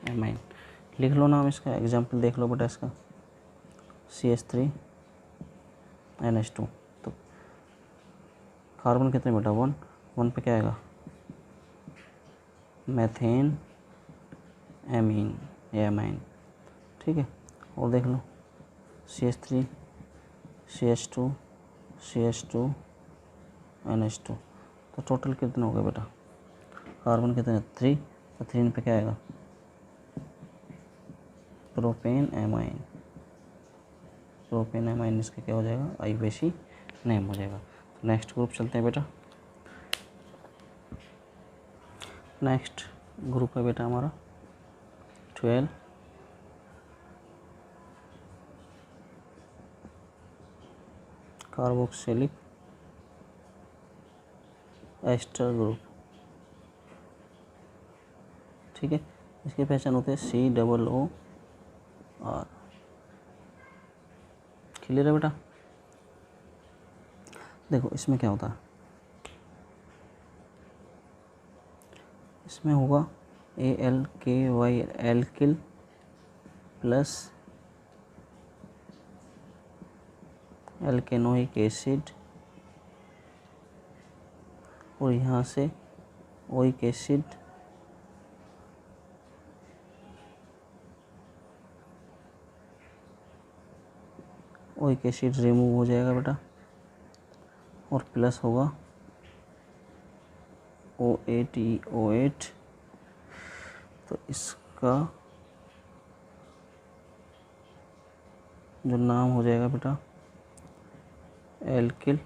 एमाइन। लिख लो नाम इसका, एग्जाम्पल देख लो बेटा इसका, CH3 NH2। तो कार्बन कितने बेटा, 1 पे क्या आएगा, मैथेन एमीन या एमाइन, ठीक है। और देख लो CH3 CH2 CH2 NH2। तो टोटल कितने हो गए बेटा, कार्बन कितने 3, तो 3 पे क्या आएगा, प्रोपेन एमाइन। प्रोपेन एमाइन इसका क्या हो जाएगा, IUPAC नेम हो जाएगा। तो नेक्स्ट ग्रुप चलते हैं बेटा, नेक्स्ट ग्रुप है बेटा हमारा 12 कार्बोक्सिलिक एस्टर ग्रुप, ठीक है। इसकी पहचान होती है COOR, क्लियर है बेटा। देखो इसमें क्या होता है, इसमें होगा ALKY एल्किल प्लस एल्केनोइक एसिड और यहाँ से ओइक एसिड रिमूव हो जाएगा बेटा और प्लस होगा O8 तो इसका जो नाम हो जाएगा बेटा एल्किल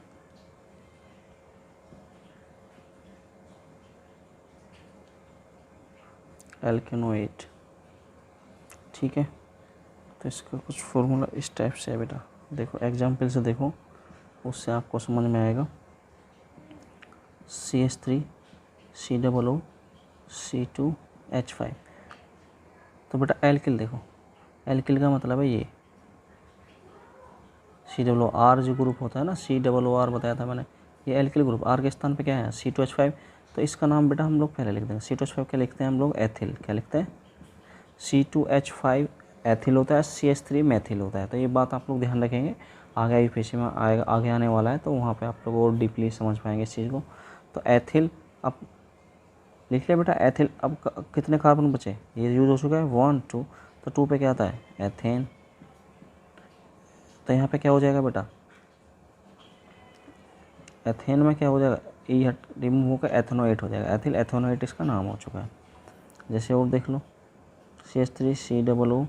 एल्केनोएट, ठीक है। तो इसका कुछ फॉर्मूला इस टाइप से है बेटा, देखो एग्जाम्पल से देखो, उससे आपको समझ में आएगा। CH3 COO C2H5। तो बेटा एल्किल देखो, एल्किल का मतलब है ये COR जो ग्रुप होता है ना, COOR बताया था मैंने, ये एल्किल ग्रुप, R के स्थान पे क्या है C2H5। तो इसका नाम बेटा हम लोग पहले लिख देंगे, C2H5 क्या लिखते हैं हम लोग, एथिल, क्या लिखते हैं C2H5 एथिल होता है, CH3 मैथिल होता है। तो ये बात आप लोग ध्यान रखेंगे, आगे IUPAC में आगे आने वाला है, तो वहाँ पे आप लोग और डीपली समझ पाएंगे इस चीज़ को। तो एथिल अब लिख लिया बेटा, एथिल। अब कितने कार्बन बचे, ये यूज़ हो चुका है 1 2, तो 2 पे क्या आता है एथेन। तो यहाँ पे क्या हो जाएगा बेटा, एथेन में क्या हो जाएगा, E रिमूव होकर एथेनोएट हो जाएगा, एथिल एथेनोएट इसका नाम हो चुका है। जैसे और देख लो CH3 COO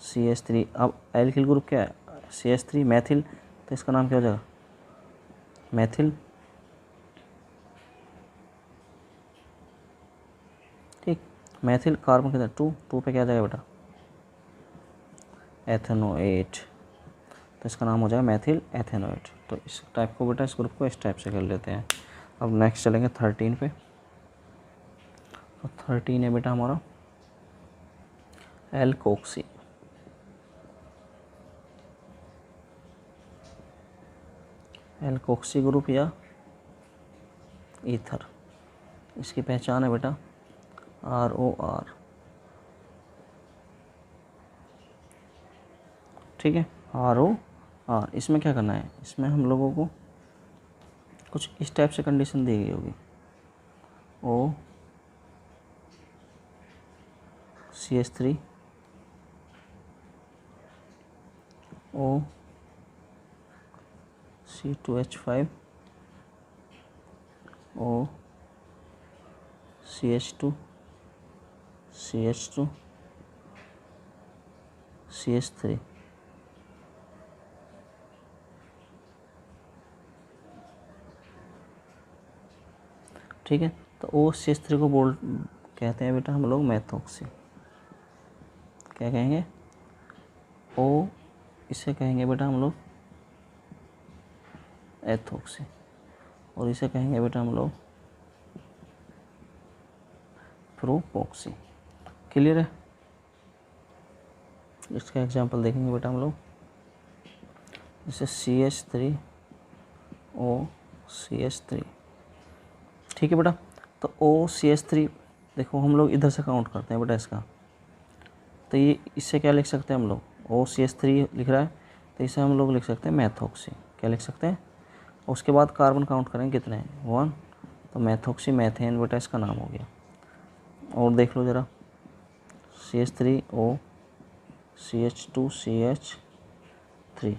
CH3। अब एल्किल ग्रुप क्या है, CH3 मैथिल, तो इसका नाम क्या हो जाएगा, मैथिल। ठीक, मैथिल कार्बन कितना 2 पे क्या आ जाएगा बेटा, एथेनोएट, तो इसका नाम हो जाएगा मैथिल एथेनोएट। तो इस टाइप को बेटा, इस ग्रुप को इस टाइप से कर लेते हैं। अब नेक्स्ट चलेंगे 13 पे। तो 13 है बेटा हमारा एल्कोक्सी। एल्कोक्सी ग्रुप या ईथर, इसकी पहचान है बेटा ROR। ठीक है, ROR। इसमें क्या करना है, इसमें हम लोगों को कुछ इस टाइप से कंडीशन दी गई होगी, O CH3 O C2H5 O CH2 CH2 CH3। ठीक है, तो O CH3 को बोल कहते हैं बेटा हम लोग मैथोक्सी। क्या कहेंगे, O इसे कहेंगे बेटा हम लोग एथोक्सी, और इसे कहेंगे बेटा हम लोग प्रोपोक्सी। क्लियर है, इसका एग्जांपल देखेंगे बेटा हम लोग, जैसे CH3 O CH3। ठीक है बेटा, तो O CH3 देखो हम लोग इधर से काउंट करते हैं बेटा इसका, तो ये इससे क्या लिख सकते हैं हम लोग, O CH3 लिख रहा है, तो इसे हम लोग लिख सकते हैं मैथोक्सी। क्या लिख सकते हैं, उसके बाद कार्बन काउंट करेंगे कितने हैं 1, तो मैथोक्सी मैथेन बेटा इसका नाम हो गया। और देख लो ज़रा CH3O CH2 CH3।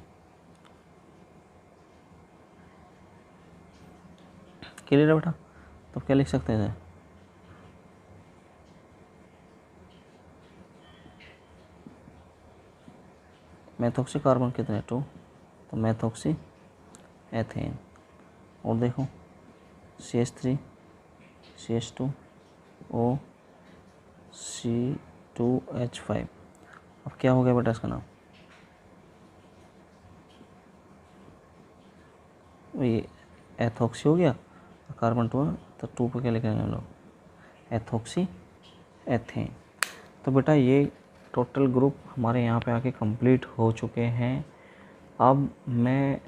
क्लियर है बेटा, तो क्या लिख सकते हैं, मैथोक्सी कार्बन कितने हैं 2, तो मैथोक्सी एथेन। और देखो CH3 CH2 O C2H5। अब क्या हो गया बेटा इसका नाम, ये एथोक्सी हो गया, कार्बन 2 तो 2 पे क्या लिखेंगे हम लोग, एथोक्सी एथेन। तो बेटा ये टोटल ग्रुप हमारे यहाँ पे आके कंप्लीट हो चुके हैं। अब मैं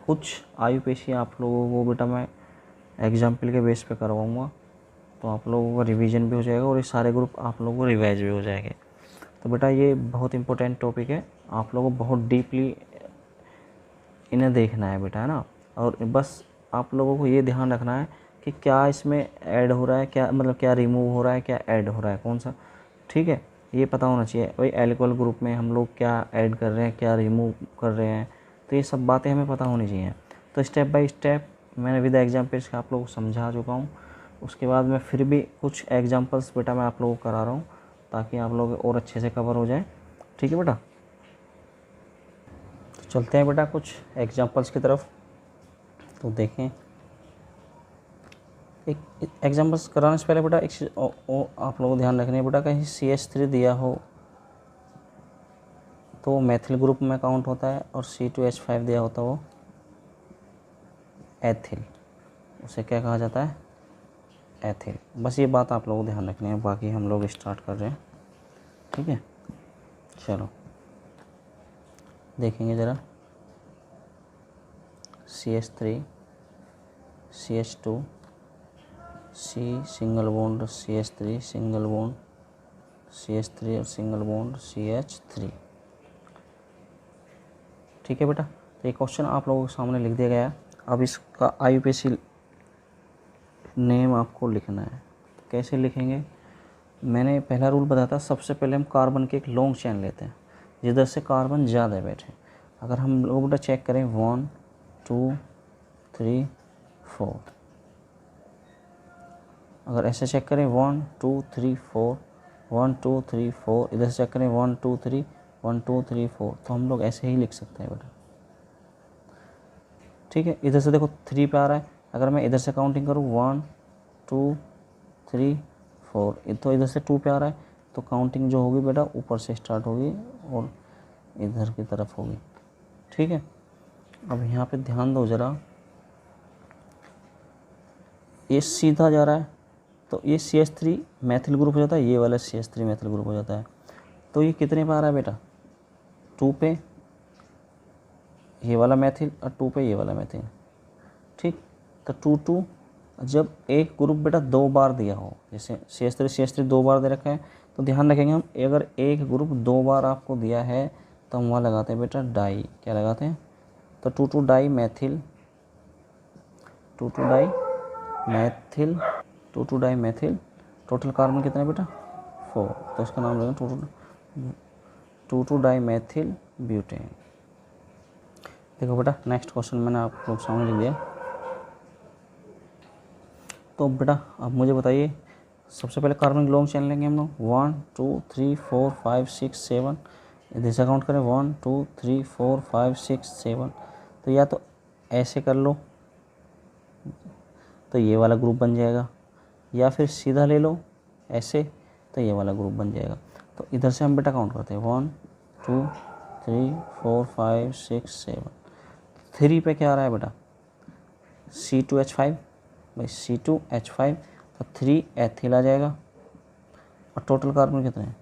कुछ आयुपेशी आप लोगों को बेटा मैं एग्जाम्पल के बेस पे करवाऊँगा, तो आप लोगों का रिवीजन भी हो जाएगा और ये सारे ग्रुप आप लोगों को रिवाइज भी हो जाएंगे। तो बेटा ये बहुत इंपॉर्टेंट टॉपिक है, आप लोगों को बहुत डीपली इन्हें देखना है बेटा, है ना। और बस आप लोगों को ये ध्यान रखना है कि क्या इसमें ऐड हो रहा है, क्या मतलब क्या रिमूव हो रहा है, क्या ऐड हो रहा है, कौन सा। ठीक है, ये पता होना चाहिए भाई एल्कोहल ग्रुप में हम लोग क्या ऐड कर रहे हैं, क्या रिमूव कर रहे हैं, तो ये सब बातें हमें पता होनी चाहिए। तो स्टेप बाय स्टेप मैंने विद एग्जाम्पल्स आप लोगों को समझा चुका हूँ। उसके बाद मैं फिर भी कुछ एग्जाम्पल्स बेटा मैं आप लोगों को करा रहा हूँ, ताकि आप लोग और अच्छे से कवर हो जाए। ठीक है बेटा, तो चलते हैं बेटा कुछ एग्जाम्पल्स की तरफ। तो देखें, एक एग्जाम्पल्स कराने से पहले बेटा एक चीज़ आप लोगों को ध्यान रखनी है बेटा, कहीं CH3 दिया हो तो मैथिल ग्रुप में काउंट होता है, और C2H5 दिया होता है वो एथिल, उसे क्या कहा जाता है, एथिल। बस ये बात आप लोगों को ध्यान रखनी है, बाकी हम लोग स्टार्ट कर रहे हैं। ठीक है, चलो देखेंगे ज़रा, CH3 CH2 C single bond CH3 single bond CH3 और सिंगल बॉन्ड CH3। ठीक है बेटा, तो ये क्वेश्चन आप लोगों के सामने लिख दिया गया है। अब इसका आईयूपीएसी नेम आपको लिखना है। कैसे लिखेंगे, मैंने पहला रूल बताया था, सबसे पहले हम कार्बन के एक लॉन्ग चेन लेते हैं जिधर से कार्बन ज़्यादा बैठे। अगर हम लोग बेटा चेक करें 1 2 3 4, अगर ऐसे चेक करें 1 2 3 4, 1 2 3 4, इधर से चेक करें 1 2 3, 1 2 3 4, तो हम लोग ऐसे ही लिख सकते हैं बेटा। ठीक है, इधर से देखो 3 पे आ रहा है, अगर मैं इधर से काउंटिंग करूँ 1 2 3 4, तो इधर से 2 पे आ रहा है, तो काउंटिंग जो होगी बेटा ऊपर से स्टार्ट होगी और इधर की तरफ होगी। ठीक है, अब यहाँ पे ध्यान दो ज़रा, ये सीधा जा रहा है तो ये CH3 मैथिल ग्रुप हो जाता है, ये वाला CH3 मैथिल ग्रुप हो जाता है। तो ये कितने पे आ रहा है बेटा, 2 पे ये वाला मैथिल और 2 पे ये वाला मैथिल। ठीक, तो 2 2, जब एक ग्रुप बेटा 2 बार दिया हो, जैसे CH3 2 बार दे रखा है, तो ध्यान रखेंगे हम, अगर एक ग्रुप 2 बार आपको दिया है तो हम वहाँ लगाते हैं बेटा डाई। क्या लगाते हैं, तो 2 2 di methyl, 2 2 di methyl, 2 2 di methyl. Total carbon कितना है बेटा 4, तो इसका नाम लगेगा 2 2 डाई मैथिल ब्यूटेन। देखो बेटा नेक्स्ट क्वेश्चन मैंने आप लोग सामने लिख दिया। तो बेटा अब मुझे बताइए, सबसे पहले कार्बन की लॉन्ग चेन लेंगे हम लोग 1 2 3 4 5 6 7, इधर से काउंट करें 1 2 3 4 5 6 7। तो या तो ऐसे कर लो तो ये वाला ग्रुप बन जाएगा, या फिर सीधा ले लो ऐसे तो ये वाला ग्रुप बन जाएगा। तो इधर से हम बेटा काउंट करते हैं 1 2 3 4 5 6 7। 3 पे क्या आ रहा है बेटा C2H5, भाई C2H5, तो 3 एथिल आ जाएगा। और टोटल कार्बन कितने हैं,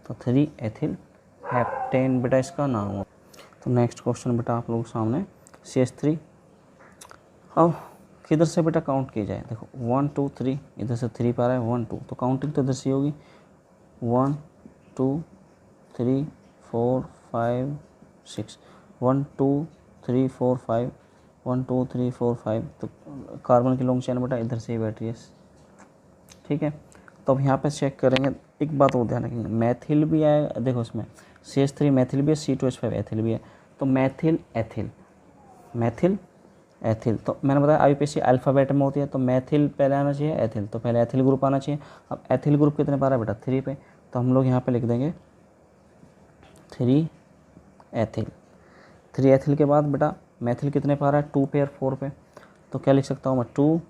तो 3 एथिल हेप्टेन बेटा इसका नाम हो। तो नेक्स्ट क्वेश्चन बेटा आप लोगों के सामने CH3। अब किधर से बेटा काउंट की जाए, देखो 1 2 3, इधर से 3 पे आ रहा है 1 2, तो काउंटिंग तो इधर से होगी 1 2 3 4 5 6, 1 2 3 4 5, 1 2 3 4 5। तो कार्बन की लॉन्ग चेन बेटा इधर से ही बैठ रही है। ठीक है, तो अब यहाँ पे चेक करेंगे, एक बात और ध्यान रखेंगे, मैथिल भी आएगा, देखो इसमें CH3 मैथिल भी है, C2H5 एथिल भी है, तो मैथिल एथिल, मैथिल एथिल। तो मैंने बताया IUPAC अल्फ़ाबेट में होती है, तो मैथिल पहले आना चाहिए, एथिल, तो पहले एथिल ग्रुप आना चाहिए। अब एथिल ग्रुप कितने पर आ रहा है बेटा 3 पे, तो हम लोग यहाँ पे लिख देंगे 3 एथिल। 3 एथिल के बाद बेटा मैथिल कितने पर आ रहा है 2 पे और 4 पे, तो क्या लिख सकता हूँ मैं 2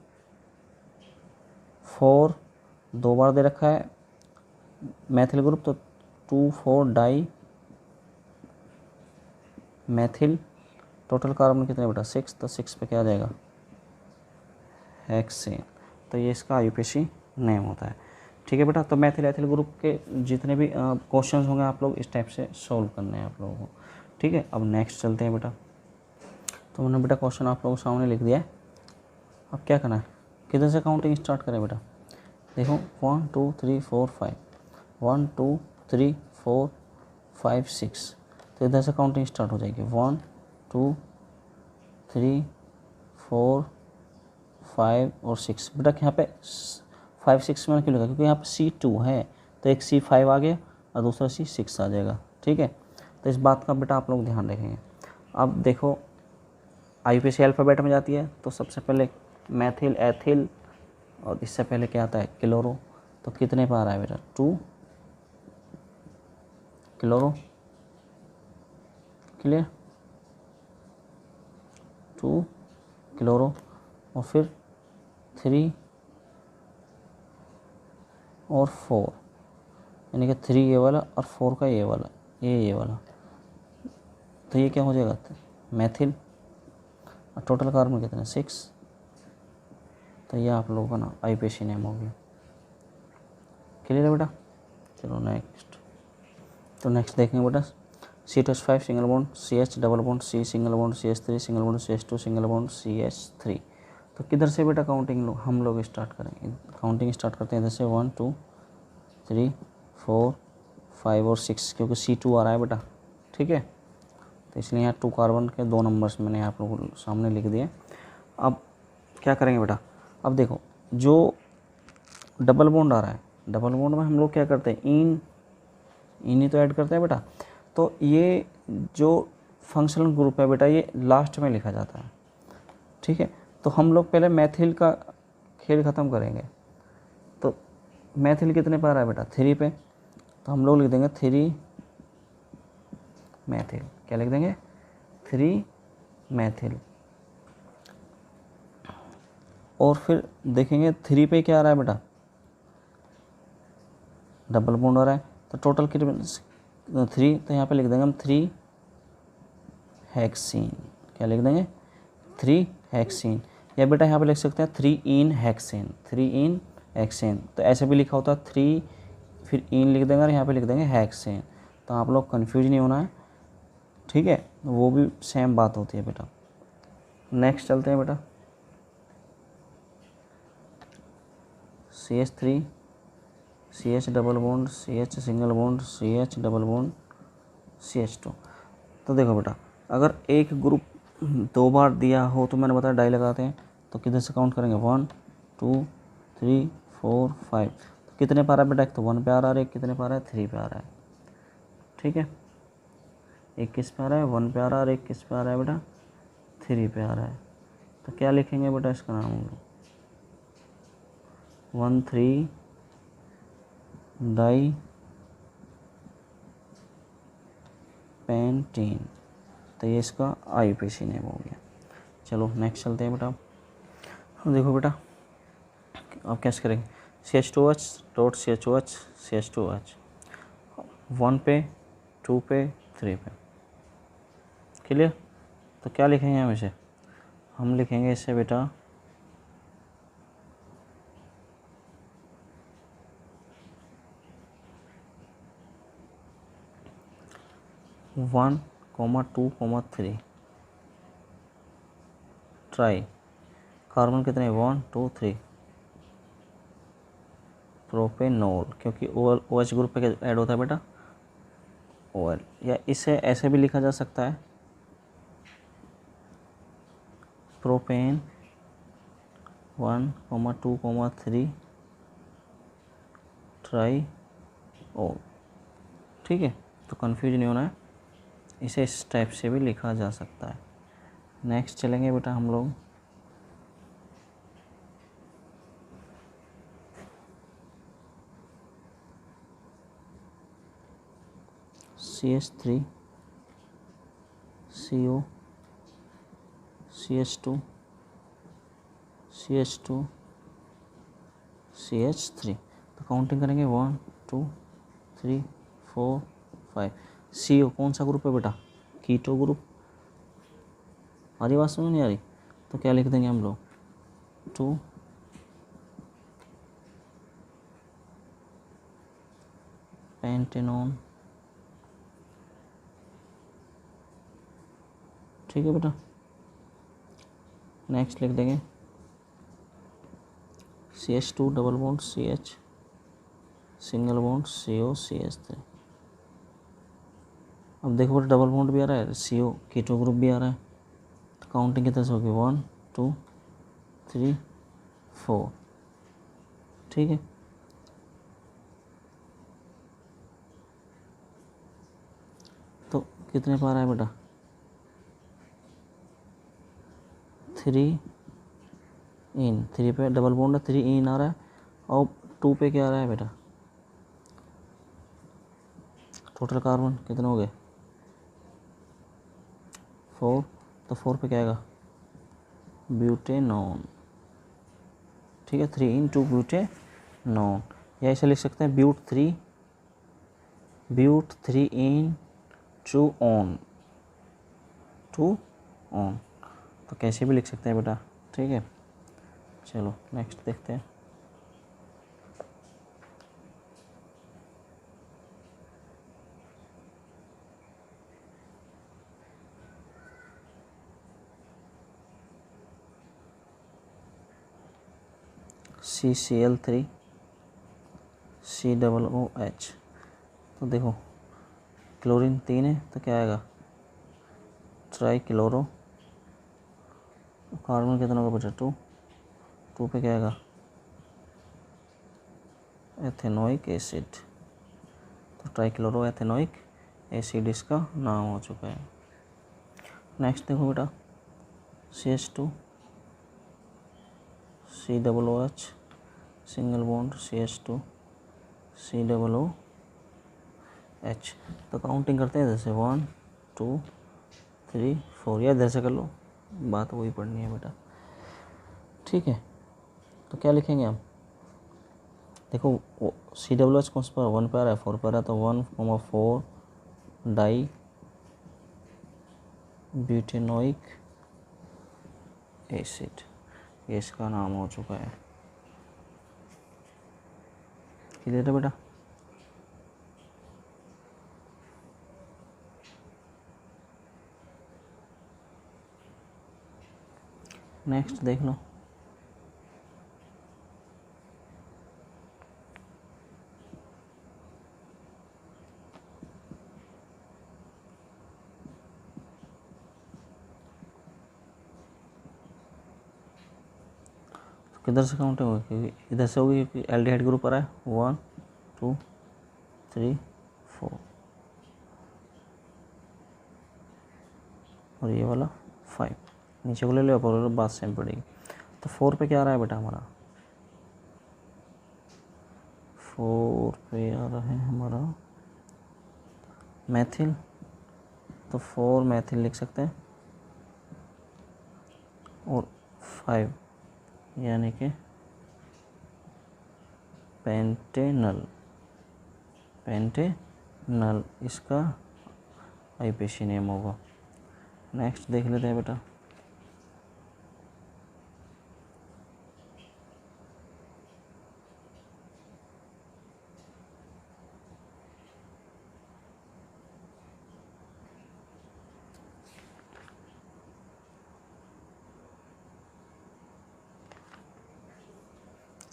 4, 2 बार दे रखा है मैथिल ग्रुप, तो 2 4 डाई मैथिल। टोटल कार्बन कितने बेटा 6, तो 6 पे क्या आ जाएगा हेक्सेन। तो ये इसका IUPAC नेम होता है। ठीक है बेटा, तो मैथिल एथिल ग्रुप के जितने भी क्वेश्चंस होंगे आप लोग इस टाइप से सॉल्व करने हैं आप लोगों को। ठीक है, अब नेक्स्ट चलते हैं बेटा। तो मैंने बेटा क्वेश्चन आप लोगों के सामने लिख दिया है, अब क्या करना है, किधर से काउंटिंग स्टार्ट करें बेटा, देखो 1 2 3 4 5, 1 2 3 4 5 6, तो इधर से काउंटिंग स्टार्ट हो जाएगी 1 2 3 4 5 और 6। बेटा यहाँ पे 5 6 मैंने क्यों लिखा, क्योंकि यहाँ पे C2 है, तो एक C5 आ गया और दूसरा C6 आ जाएगा। ठीक है, तो इस बात का बेटा आप लोग ध्यान रखेंगे। अब देखो IUPAC अल्फ़ाबेट में जाती है, तो सबसे पहले मैथिल एथिल, और इससे पहले क्या आता है क्लोरो। तो कितने पर आ रहा है बेटा 2 क्लोरो, क्लियर, 2 क्लोरो, और फिर 3 और 4, यानी कि 3 ये वाला और 4 का ये वाला, ये वाला, तो ये क्या हो जाएगा मैथिल। और टोटल कार्बन कितने 6, तो ये आप लोगों का ना IUPAC नेम हो गया। क्लियर है बेटा, चलो नेक्स्ट। तो नेक्स्ट देखेंगे बेटा C2H5 single bond CH double bond C single bond CH3 single bond CH2 single bond CH3। तो किधर से बेटा काउंटिंग हम लोग स्टार्ट करें, काउंटिंग स्टार्ट करते हैं इधर से 1 2 3 4 5 और 6, क्योंकि C2 आ रहा है बेटा। ठीक है, तो इसलिए यहाँ 2 कार्बन के 2 नंबर्स मैंने आप लोगों को सामने लिख दिए। अब क्या करेंगे बेटा, अब देखो जो डबल बॉन्ड आ रहा है, डबल बॉन्ड में हम लोग क्या करते हैं इन ही तो ऐड करते हैं बेटा। तो ये जो फंक्शनल ग्रुप है बेटा ये लास्ट में लिखा जाता है। ठीक है, तो हम लोग पहले मैथिल का खेल ख़त्म करेंगे। तो मैथिल कितने पे आ रहा है बेटा? 3 पे, तो हम लोग लिख देंगे 3 मैथिल। क्या लिख देंगे? 3 मैथिल। और फिर देखेंगे 3 पे क्या आ रहा है बेटा? डबल बॉन्ड आ रहा है, तो टोटल कितने? 3, तो यहाँ पे लिख देंगे हम 3 हेक्सीन। क्या लिख देंगे? 3 हेक्सीन। या बेटा यहाँ पे लिख सकते हैं 3 इन हेक्सेन, 3 इन हेक्सेन। तो ऐसे भी लिखा होता है 3 फिर इन लिख देंगे और यहाँ पे लिख देंगे हेक्सेन। तो आप लोग कन्फ्यूज नहीं होना है, ठीक है, वो भी सेम बात होती है बेटा। नेक्स्ट चलते हैं बेटा, CH3 CH double bond, CH single bond, CH double bond, CH2। तो देखो बेटा, अगर एक ग्रुप 2 बार दिया हो तो मैंने बताया डाई लगाते हैं, तो किधर से काउंट करेंगे? 1 2 3 4 5। तो कितने पे आ रहा है बेटा? एक तो 1 पे आ रहा है, एक कितने पे आ रहा है? 3 पे आ रहा है, ठीक है। एक किस पे आ रहा है? 1 पे आ रहा है, और एक किस पे आ रहा है बेटा? 3 पे आ रहा है। तो क्या लिखेंगे बेटा इसका नाम हम लोग? 1,3 डाई पेंटीन। तो ये इसका IUPAC नेम हो गया। चलो नेक्स्ट चलते हैं बेटा। देखो बेटा, अब कैसे करेंगे? CH2H डॉट CHOH CH2H 1 पे, 2 पे, 3 पे। क्लियर? तो क्या लिखेंगे हम इसे? हम लिखेंगे इसे बेटा 1, 2, 3 ट्राई। कार्बन कितने? 1 2 3 प्रोपेनॉल, क्योंकि OH ग्रुप पे ऐड होता है बेटा OL। या इसे ऐसे भी लिखा जा सकता है प्रोपेन 1, 2, 3 ट्राई ओल, ठीक है। तो कंफ्यूज नहीं होना है, इसे इस टाइप से भी लिखा जा सकता है। नेक्स्ट चलेंगे बेटा हम लोग CH3 CO CH2 CH2 CH3। तो काउंटिंग करेंगे 1 2 3 4 5। CO कौन सा ग्रुप है बेटा? Keto group. आ रही बात समझ नहीं आ रही? तो क्या लिख देंगे हम लोग? 2 पेंटेनॉन, ठीक है बेटा। नेक्स्ट लिख देंगे CH2 double bond CH single bond CO CH3। अब देखो बेटा, डबल बॉन्ड भी आ रहा है, CO कीटो ग्रुप भी आ रहा है, तो काउंटिंग कितने से होगी? 1 2 3 4, ठीक है। तो कितने पर आ रहा है बेटा? 3 इन, 3 पे डबल बॉन्ड है, 3 इन आ रहा है, और 2 पे क्या आ रहा है बेटा? टोटल कार्बन कितने हो गए? 4। तो 4 पे क्या आएगा? ब्यूटेनॉन, ठीक है। 3 इन 2 ब्यूटेनॉन, या ऐसे लिख सकते हैं ब्यूट 3 इन 2 ऑन, 2 ऑन। तो कैसे भी लिख सकते हैं बेटा, ठीक है। चलो नेक्स्ट देखते हैं। CCl3 COOH। तो देखो क्लोरीन 3 है, तो क्या आएगा? Try chloro. कार्बन कितना होगा बेटा? 2 पे क्या आएगा? Ethanoic acid. तो ट्राइक्लोरो एथेनोइक एसिड इसका नाम हो चुका है। नेक्स्ट देखो बेटा, CH2 COOH single bond CH2 COOH। तो काउंटिंग करते हैं जैसे 1 2 3 4, या इधर से कर लो, बात वही पढ़नी है बेटा, ठीक है। तो क्या लिखेंगे हम, देखो COOH कौन सा पर 1 पर है 4 पर है, तो 1,4 डाई ब्यूटेनोइक एसिड, ये इसका नाम हो चुका है। क्लियर है बेटा। नेक्स्ट देख लो, किधर से काउंटिंग होगी, क्योंकि इधर से होगी क्योंकि एल्डिहाइड ग्रुप आ रहा है। 1 2 3 4 और ये वाला 5, नीचे को ले लो, ऊपर बात सेम पड़ेगी। तो 4 पे क्या आ रहा है बेटा हमारा, 4 पे आ रहा है हमारा मैथिल, तो 4 मैथिल लिख सकते हैं, और 5 यानी कि पेंटेनल इसका आईपीसी नेम होगा। नेक्स्ट देख लेते हैं बेटा,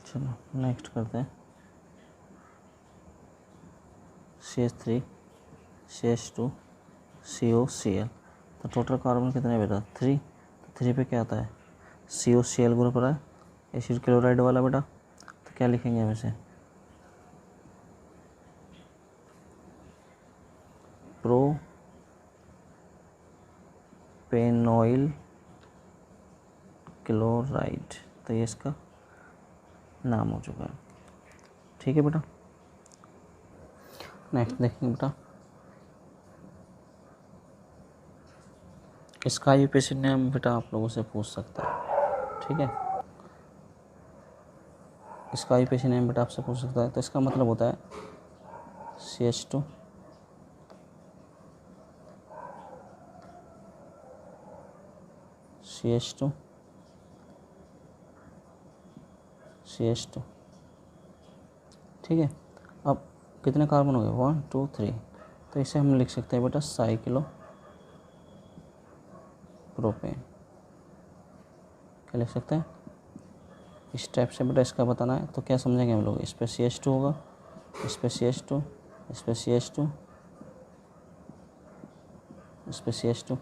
चलो नेक्स्ट करते हैं। CH3 CH2 COCl, तो टोटल कार्बन कितने हैं बेटा 3, तो 3 पे क्या आता है COCl ग्रुप रहा है, एसिड क्लोराइड वाला बेटा। तो क्या लिखेंगे हम इसे, प्रोपेनॉइल क्लोराइड, तो ये इसका नाम हो चुका है, ठीक है बेटा। नेक्स्ट देखेंगे बेटा, इसका आईयूपीएसी नेम बेटा आप लोगों से पूछ सकता है, ठीक है। इसका आईयूपीएसी नेम बेटा आपसे पूछ सकता है, तो इसका मतलब होता है CH2 CH2 CH2, ठीक है। अब कितने कार्बन हो गए 1 2 3, तो इसे हम लिख सकते हैं बेटा साइक्लो प्रोपेन, क्या लिख सकते हैं इस टाइप से बेटा। इसका बताना है तो क्या समझेंगे हम लोग, इस पर CH2 होगा, इस पर CH2, इस पर CH2, इस पर CH2,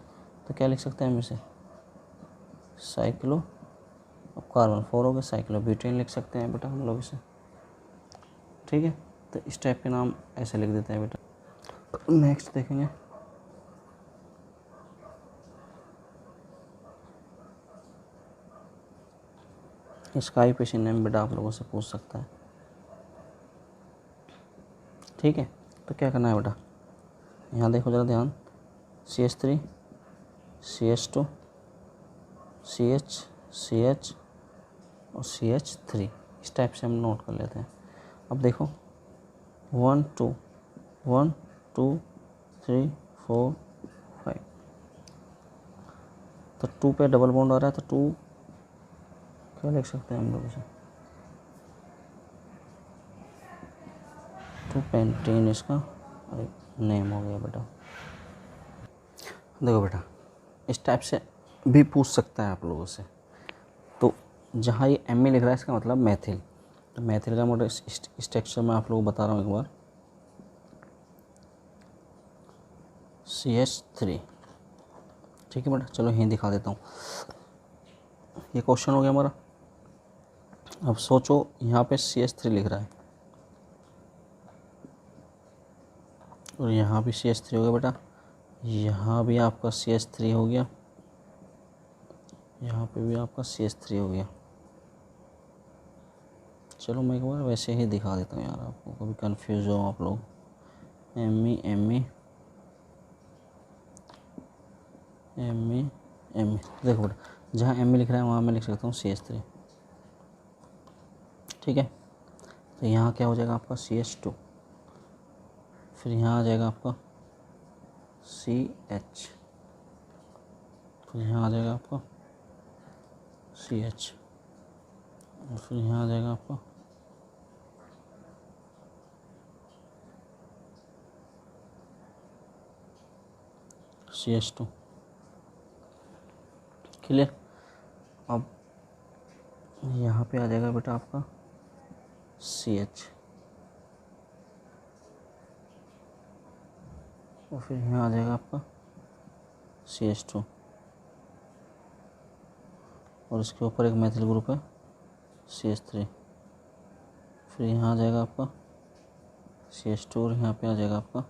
तो क्या लिख सकते हैं हम इसे साइक्लो, अब कार्बन 4 हो गए, साइक्लो ब्यूटेन लिख सकते हैं बेटा हम लोग इसे, ठीक है। तो इस टाइप के नाम ऐसे लिख देते हैं बेटा। नेक्स्ट देखेंगे, इसका आईयूपीएसी नेम बेटा आप लोगों से पूछ सकता है, ठीक है। तो क्या करना है बेटा, यहाँ देखो ज़रा ध्यान, CH3 CH2 CH CH और CH3, इस टाइप से हम नोट कर लेते हैं। अब देखो 1 2 1 2 3 4 5, तो 2 पे डबल बॉन्ड आ रहा है, तो 2 क्या लिख सकते हैं हम लोग इसे, 2 पेंटेन इसका नेम हो गया बेटा। देखो बेटा इस टाइप से भी पूछ सकता है आप लोगों से। तो जहाँ ये Me लिख रहा है इसका मतलब मैथिल, तो मैथिल का मॉडल इस टेक्सचर में आप लोगों को बता रहा हूँ एक बार, CH3, ठीक है बेटा। चलो यहीं दिखा देता हूँ, ये क्वेश्चन हो गया हमारा। अब सोचो यहाँ पे CH3 लिख रहा है और यहाँ भी CH3 हो गया बेटा, यहाँ भी आपका CH3 हो गया, यहाँ पे भी आपका CH3 हो गया, चलो मैं एक बार वैसे ही दिखा देता हूँ यार, आपको कभी कंफ्यूज हो आप लोग। ME ME ME ME, देखो बेटा जहाँ ME लिख रहा है वहाँ मैं लिख सकता हूँ CH3, ठीक है। तो यहाँ क्या हो जाएगा आपका CH2, फिर यहाँ आ जाएगा आपका CH, फिर यहाँ आ जाएगा आपका CH, और फिर यहाँ आ जाएगा आपका CH2। क्लियर। अब यहाँ पे आ जाएगा बेटा आपका CH, और फिर यहाँ आ जाएगा आपका CH2, और इसके ऊपर एक मैथिल ग्रुप है CH3, फिर यहाँ आ जाएगा आपका CH2, और यहाँ पे आ जाएगा आपका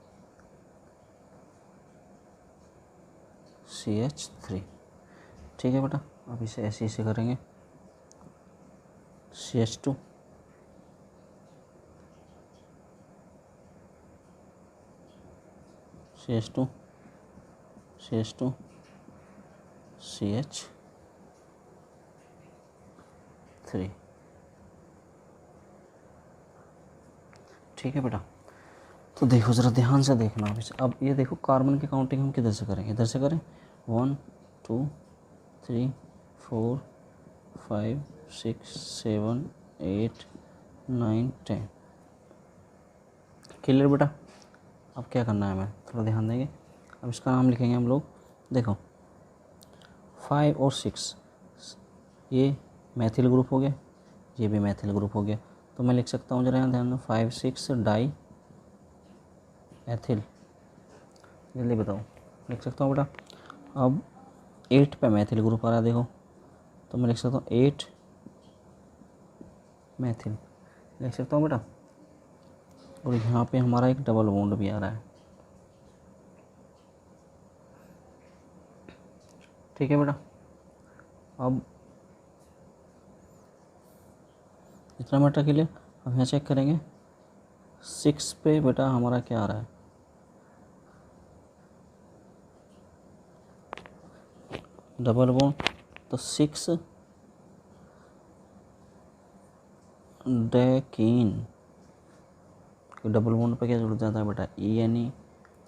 CH3, ठीक है बेटा। अब इसे ऐसे ऐसे करेंगे, CH2 CH2 CH2 CH3, ठीक है बेटा। तो देखो ज़रा ध्यान से देखना अब ये देखो कार्बन की काउंटिंग हम किधर से करेंगे, इधर से करें। 1 2 3 4 5 6 7 8 9 10, क्लियर बेटा। अब क्या करना है, हमें थोड़ा ध्यान देंगे। अब इसका नाम लिखेंगे हम लोग। देखो 5 और 6 ये मैथिल ग्रुप हो गया, ये भी मैथिल ग्रुप हो गया। तो मैं लिख सकता हूँ, जरा यहाँ ध्यान दो, 5 6 डाई एथिल, जल्दी बताओ, लिख सकता हूँ बेटा। अब 8 पे मैथिल ग्रुप आ रहा है, देखो तो मैं लिख सकता हूँ 8 मैथिल, लिख सकता हूँ बेटा। और यहाँ पे हमारा एक डबल बॉन्ड भी आ रहा है, ठीक है बेटा। अब इतना मैटर के लिए अब यहाँ चेक करेंगे 6 पे बेटा हमारा क्या आ रहा है, डबल बॉन्ड। तो 6 डेकीन, डबल बॉन्ड पे क्या जुड़ जाता है बेटा, ENE,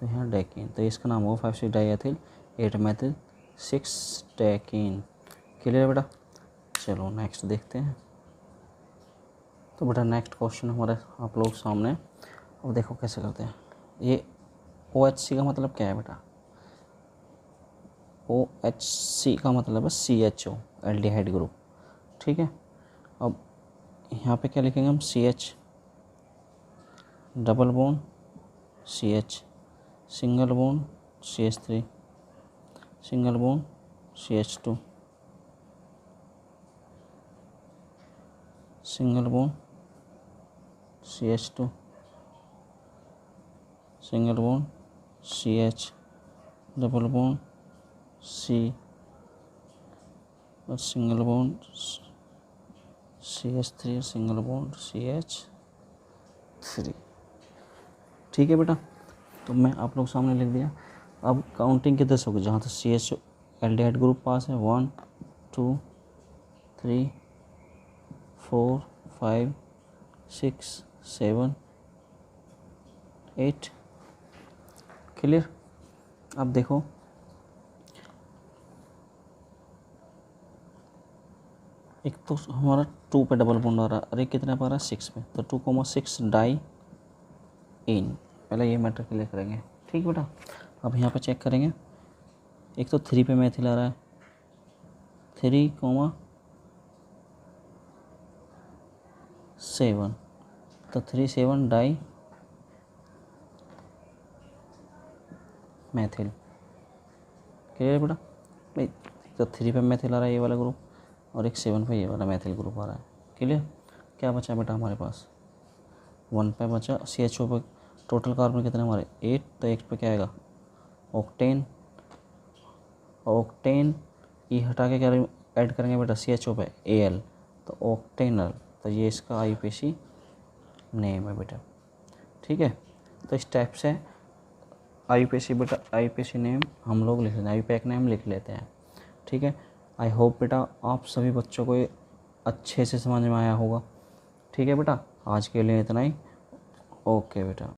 तो यहाँ डेकीन, तो इसका नाम होगा 5 6 डाईएथिल 8 मैथिल 6 डेकीन, क्लियर बेटा। चलो नेक्स्ट देखते हैं। तो बेटा नेक्स्ट क्वेश्चन हमारे आप लोग सामने, अब देखो कैसे करते हैं। ये OHC का मतलब क्या है बेटा, OHC का मतलब है CHO, एल्डिहाइड ग्रुप, ठीक है। अब यहाँ पे क्या लिखेंगे हम, CH double bond CH, single bond CH3, single bond CH2, single bond CH2, single bond CH, double bond C, और single bond CH3, single bond CH3, ठीक है बेटा। तो मैं आप लोग सामने लिख दिया। अब काउंटिंग किधर से होगी, जहाँ तक CH एल्डिहाइड ग्रुप पास है, 1 2 3 4 5 6 7 8, क्लियर। अब देखो एक तो हमारा 2 पे डबल बॉन्ड आ रहा है, अरे कितना पा रहा है 6 पे, तो 2,6 डाई इन, पहले ये मैटर क्लियर करेंगे, ठीक बेटा। अब यहाँ पे चेक करेंगे, एक तो 3 पे मैथिल आ रहा है, 3,7, तो 3 7 डाई मैथिल, क्लियर बेटा। भाई तो 3 पे मैथिल आ रहा है ये वाला ग्रुप, और एक 7 पे ये वाला मैथिल ग्रुप आ रहा है, क्लियर। क्या बचा बेटा हमारे पास, 1 पे बचा CHO पे। टोटल कार्बन कितने हमारे 8, तो 8 पे क्या आएगा ऑक्टेन, ऑक्टेन ई हटा के क्या ऐड करेंगे बेटा CHO पे AL, तो ऑक्टेनल, तो ये इसका IUPAC नेम है बेटा, ठीक है। तो इस टाइप से IUPAC बेटा, IUPAC नेम हम लोग लिख लेते हैं, IUPAC नेम लिख लेते हैं, ठीक है। आई होप बेटा आप सभी बच्चों को ये अच्छे से समझ में आया होगा, ठीक है बेटा। आज के लिए इतना ही, ओके बेटा।